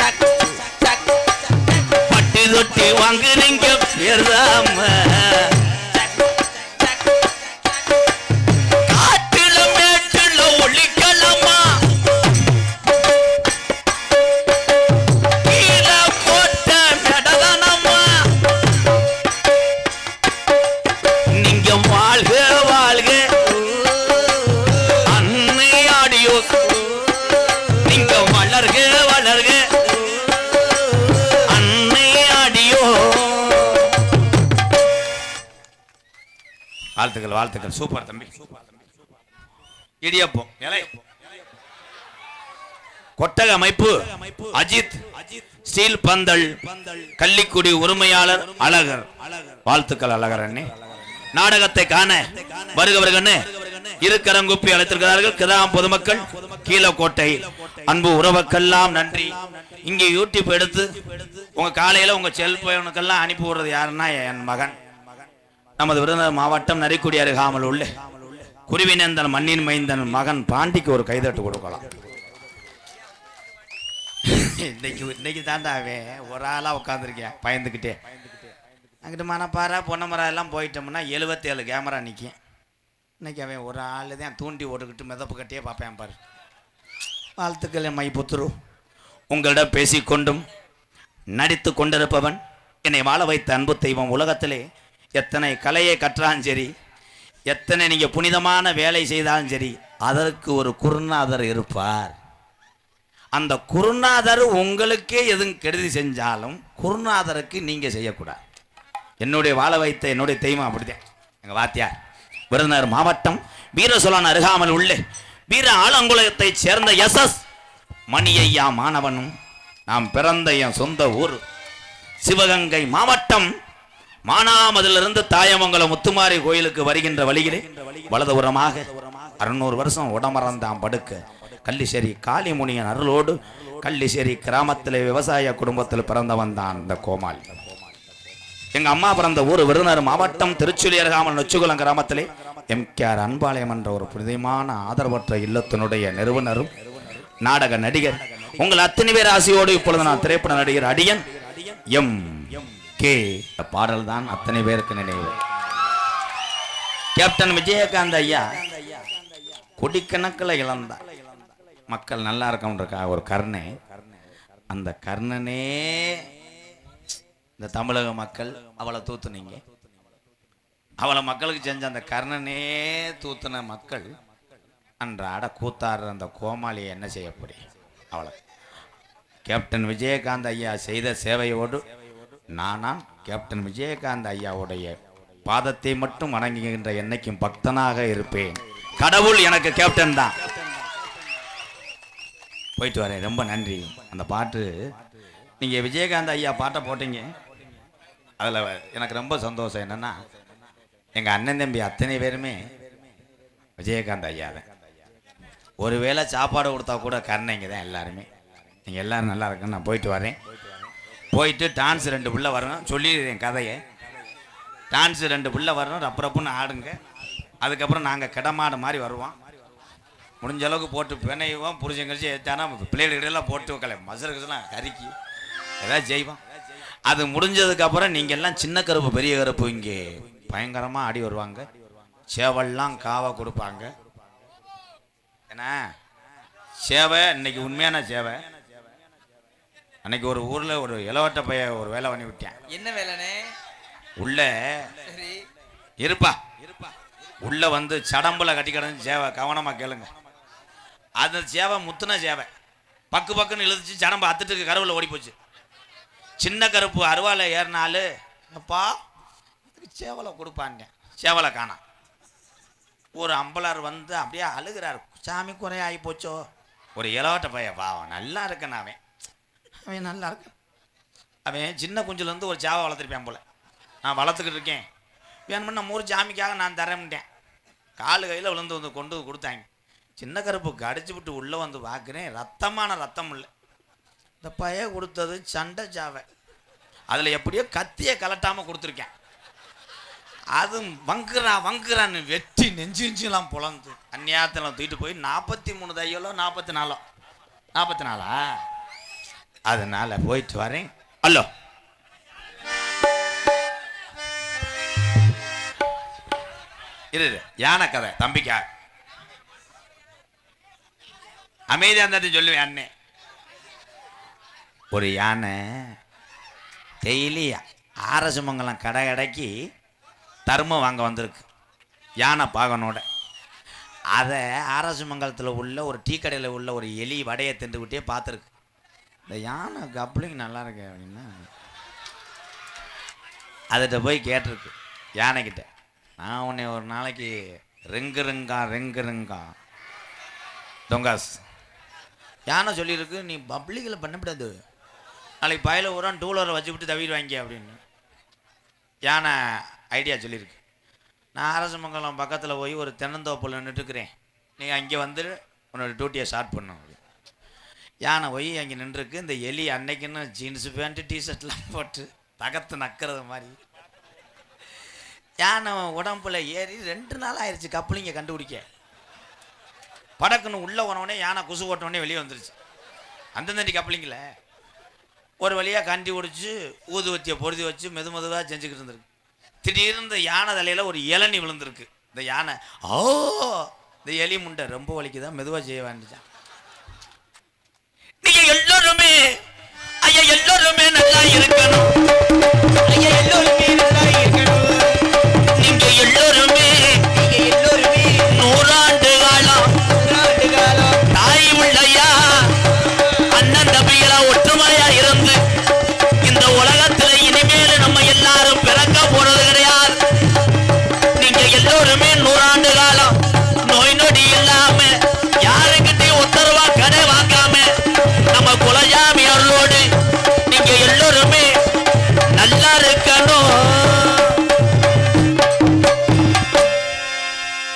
பட்டி தொட்டி வாங்குறீங்க பேர்தாம. காட்டுல மேட்டுல ஒளிக்கலமா, கீழே போட்ட நடனமா. நீங்க வாழ்க வாழ்க அன்னை ஆடியோஸ், நீங்க வளர்க வளர்க அன்னை ஆடியோஸ். வாழ்த்துக்கள் வாழ்த்துக்கள், சூப்பர் தம்பி. இடியப்பம் இலை கொட்டக அமைப்பு அஜித் ஸ்டீல் பந்தல் கள்ளிக்குடி உரிமையாளர் அழகர். வாழ்த்துக்கள் அழகர் அண்ணே. நாடகத்தை காண வருகவர்கள்னு இருக்கரங்குப்பி அழைத்திருக்கிறார்கள் கிராம பொதுமக்கள் கீழக்கோட்டை அன்பு உறவுக்கெல்லாம் நன்றி. இங்கே யூடியூப் எடுத்து உங்க காலையில உங்க செல்போனுக்கெல்லாம் அனுப்பி விடுறது யாருன்னா என் மகன், நமது விருதுநகர் மாவட்டம் நரிக்குடி அருகாமல் உள்ள குருவினந்தன் மண்ணின் மைந்தன் மகன் பாண்டிக்கு ஒரு கைதட்டு கொடுக்கலாம். இன்னைக்கு தாண்டாவே ஒரு ஆளா உட்காந்துருக்கேன் பயந்துக்கிட்டே. அங்கிட்டு மனப்பாறை பொன்னமரா எல்லாம் போயிட்டோம்னா 77 கேமரா நிற்கும். இன்னைக்கு அவன் ஒரு ஆள் தான் தூண்டி ஓட்டுக்கிட்டு மிதப்பு கட்டியே பார்ப்பேன் பாரு. வாழ்த்துக்கள் என் மை புத்துரு. உங்களிடம் பேசிக்கொண்டும் நடித்து கொண்டிருப்பவன் என்னை வாழ வைத்த அன்பு தெய்வம். உலகத்திலே எத்தனை கலையை கற்றாலும் சரி, எத்தனை நீங்கள் புனிதமான வேலை செய்தாலும் சரி, அதற்கு ஒரு குருநாதர் இருப்பார். அந்த குருநாதர் உங்களுக்கே எதுவும் கெடுதி செஞ்சாலும் குருநாதருக்கு நீங்கள் செய்யக்கூடாது. என்னுடைய வாழ வைத்த என்னுடைய தெய்வம் அப்படித்தான் எங்கள் வாத்தியார். விருதுநகர் மாவட்டம் வீரசோழன் அருகாமல் உள்ள வீர ஆலங்குளத்தைச் சேர்ந்த SS மணியையா மாணவனும் நாம் பிறந்த என் சொந்த ஊர் சிவகங்கை மாவட்டம் மானாமதிலிருந்து தாயமங்கலம் முத்துமாரி கோயிலுக்கு வருகின்ற வழியிலே வலதுபுறமாக 600 வருஷம் உடமறந்தாம் படுக்க கள்ளிசேரி காளிமுனியன் அருளோடு கள்ளிசேரி கிராமத்திலே விவசாய குடும்பத்தில் பிறந்தவன் தான் இந்த கோமாளி. எங்க அம்மா பிறந்த ஊர் விருதுநகர் மாவட்டம் திருச்சுழி அருகாமல் நொச்சிகுளம் கிராமத்திலே MKR அன்பாலயம் என்ற ஒரு புனிதமான ஆதரவற்ற இல்லத்தினுடைய நிறுவனரும் நாடக நடிகர் உங்கள் அத்தனை பேர் ஆசையோடு இப்பொழுது நான் திரைப்பட நடிகர் அடியன் MK. பாடல் தான் அத்தனை பேருக்கு நினைவு. கேப்டன் விஜயகாந்த் ஐயா கொடிக்கணக்கில் இழந்தார். மக்கள் நல்லா இருக்கா ஒரு கர்ணை, அந்த கர்ணனே இந்த தமிழக மக்கள் அவளை தூத்துனீங்க. அவளை மக்களுக்கு செஞ்ச அந்த கர்ணனே தூத்துன மக்கள் அன்றாட கூத்தாடுற அந்த கோமாளியை என்ன செய்யப்படி அவளை கேப்டன் விஜயகாந்த் ஐயா செய்த சேவையோடு நானா கேப்டன் விஜயகாந்த் ஐயாவுடைய பாதத்தை மட்டும் வணங்குகின்ற என்னைக்கும் பக்தனாக இருப்பேன். கடவுள் எனக்கு கேப்டன் தான். போயிட்டு வரேன், ரொம்ப நன்றி. அந்த பாட்டு நீங்கள் விஜயகாந்த் ஐயா பாட்டை போட்டீங்க, அதில் எனக்கு ரொம்ப சந்தோஷம். என்னென்னா எங்கள் அண்ணன் தம்பி அத்தனை பேருமே விஜயகாந்த் ஐயா தான். ஒருவேளை சாப்பாடு கொடுத்தா கூட கருணைங்க தான் எல்லாருமே. நீங்கள் எல்லோரும் நல்லா இருக்குன்னு நான் போயிட்டு வரேன். போயிட்டு டான்ஸ் 2 பிள்ளை வரணும் சொல்லிடுறேன் கதையை. டான்ஸு 2 பிள்ளை வரணும், ரப்புன்னு ஆடுங்க. அதுக்கப்புறம் நாங்கள் கிடமாடு மாதிரி வருவோம். முடிஞ்ச அளவுக்கு போட்டு பிணையுவோம். புரிஞ்சங்கரிச்சு ஏற்றானா பிள்ளைகளெல்லாம் போட்டு வைக்கல மசருக்குலாம் கறிக்கி ஏதாவது செய்வோம். அது முடிஞ்சதுக்கப்புறம் நீங்கள் எல்லாம் சின்ன கருப்பு பெரிய கருப்பு இங்கே பயங்கரமாக ஆடி வருவாங்க. சேவல்லாம் காவை கொடுப்பாங்க. ஏன்னா சேவை இன்னைக்கு உண்மையான சேவை. அன்னைக்கு ஒரு ஊரில் ஒரு இளவட்ட பைய ஒரு வேலை பண்ணி விட்டேன். என்ன வேலைனே? உள்ள இருப்பா உள்ள வந்து சடம்புல கட்டி கிடந்து சேவை கவனமாக கேளுங்க. அந்த சேவை முத்துன சேவை பக்கு பக்குன்னு இழுத்துச்சு. சடம்பு அத்துட்டுக்கு கருவில் ஓடி போச்சு. சின்ன கருப்பு அருவாலை ஏறினாலு அப்பா சேவலை கொடுப்பாங்க. சேவலை காணாம். ஒரு அம்பலார் வந்து அப்படியே அழுகிறார். சாமி குறைய ஆகி போச்சோ. ஒரு இளவட்ட பைய பாவம் நல்லா இருக்கேன். அவன் நல்லா இருக்கு. அவன் சின்ன குஞ்சுலேருந்து ஒரு சேவை வளர்த்துருப்பேன் போல. நான் வளர்த்துக்கிட்டு இருக்கேன். வேணும்னு நம்ம ஊர் சாமிக்காக நான் தரேன்ட்டேன். காலு கையில் விழுந்து வந்து கொண்டு கொடுத்தாங்க. சின்ன கருப்புக்கு அடிச்சு விட்டு உள்ளே வந்து பார்க்குறேன், ரத்தமான ரத்தம் இல்லை. இந்த பைய கொடுத்தது சண்டை சாவை. அதில் எப்படியோ கத்தியை கலட்டாமல் கொடுத்துருக்கேன். அது வங்குறான்னு வெட்டி நெஞ்சுலாம் புலந்து அந்நியாரத்தில் தூக்கிட்டு போய் 43 தையலோ 44 அதனால போயிட்டு வரேன். அல்லோ இரு யானை கதை தம்பிக்கா அமைதியா இருந்தா சொல்லுவேன். அண்ணே ஒரு யானை டெய்லி ஆரசமங்கலம் கடைக்கு தர்மம் வாங்க வந்திருக்கு யானை பாகனோட. அதை ஆரசமங்கலத்தில் உள்ள ஒரு டீ கடையில் உள்ள ஒரு எலி வடையை தின்று விட்டே பார்த்துருக்கு. இந்த யானை கப்ளிங் நல்லா இருக்கு அப்படின்னா அதுகிட்ட போய் கேட்டிருக்கு யானைக்கிட்ட, நான் உன்னை ஒரு நாளைக்கு ரெங்கு தொங்காஸ் யானை சொல்லியிருக்கு, நீ பப்ளிக்கில் பண்ணக்கூடாது, நாளைக்கு பயல ஊரான் டூலரை வச்சு விட்டு தவிடுவாங்க அப்படின்னு யானை ஐடியா சொல்லியிருக்கு. நான் அரசமங்கலம் பக்கத்தில் போய் ஒரு தென்னந்தோப்பில் நின்றுட்டுருக்கிறேன், நீ அங்கே வந்து உன்னோட டியூட்டியை ஸ்டார்ட் பண்ணும் அப்படின்னு. யானை போய் அங்கே நின்றுருக்கு. இந்த எலி அன்னைக்குன்னு ஜீன்ஸு பேண்ட்டு டிஷர்ட்லாம் போட்டு தகத்து நக்கிறது மாதிரி யானை உடம்புல ஏறி 2 நாள் ஆயிடுச்சு கப்பலிங்க கண்டுபிடிக்க. படக்குன்னு உள்ளே போனவொடனே யானை குசு ஓட்டவுடனே வெளியே வந்துருச்சு. அந்தந்தண்டி கப்பலிங்கில் ஒரு வழியாக கண்டி ஒடிச்சு ஊதுவத்தியை பொருதி வச்சு மெதுவாக செஞ்சுக்கிட்டு இருந்திருக்கு. திடீர்னு இந்த யானை தலையில் ஒரு இளநி விழுந்திருக்கு. இந்த யானை இந்த எலி முண்டை ரொம்ப வலிக்குதான், மெதுவாக செய்ய வேண்டிச்சான். நீங்க எல்லாருமே ஐயா எல்லாருமே நல்லா இருக்கணும்.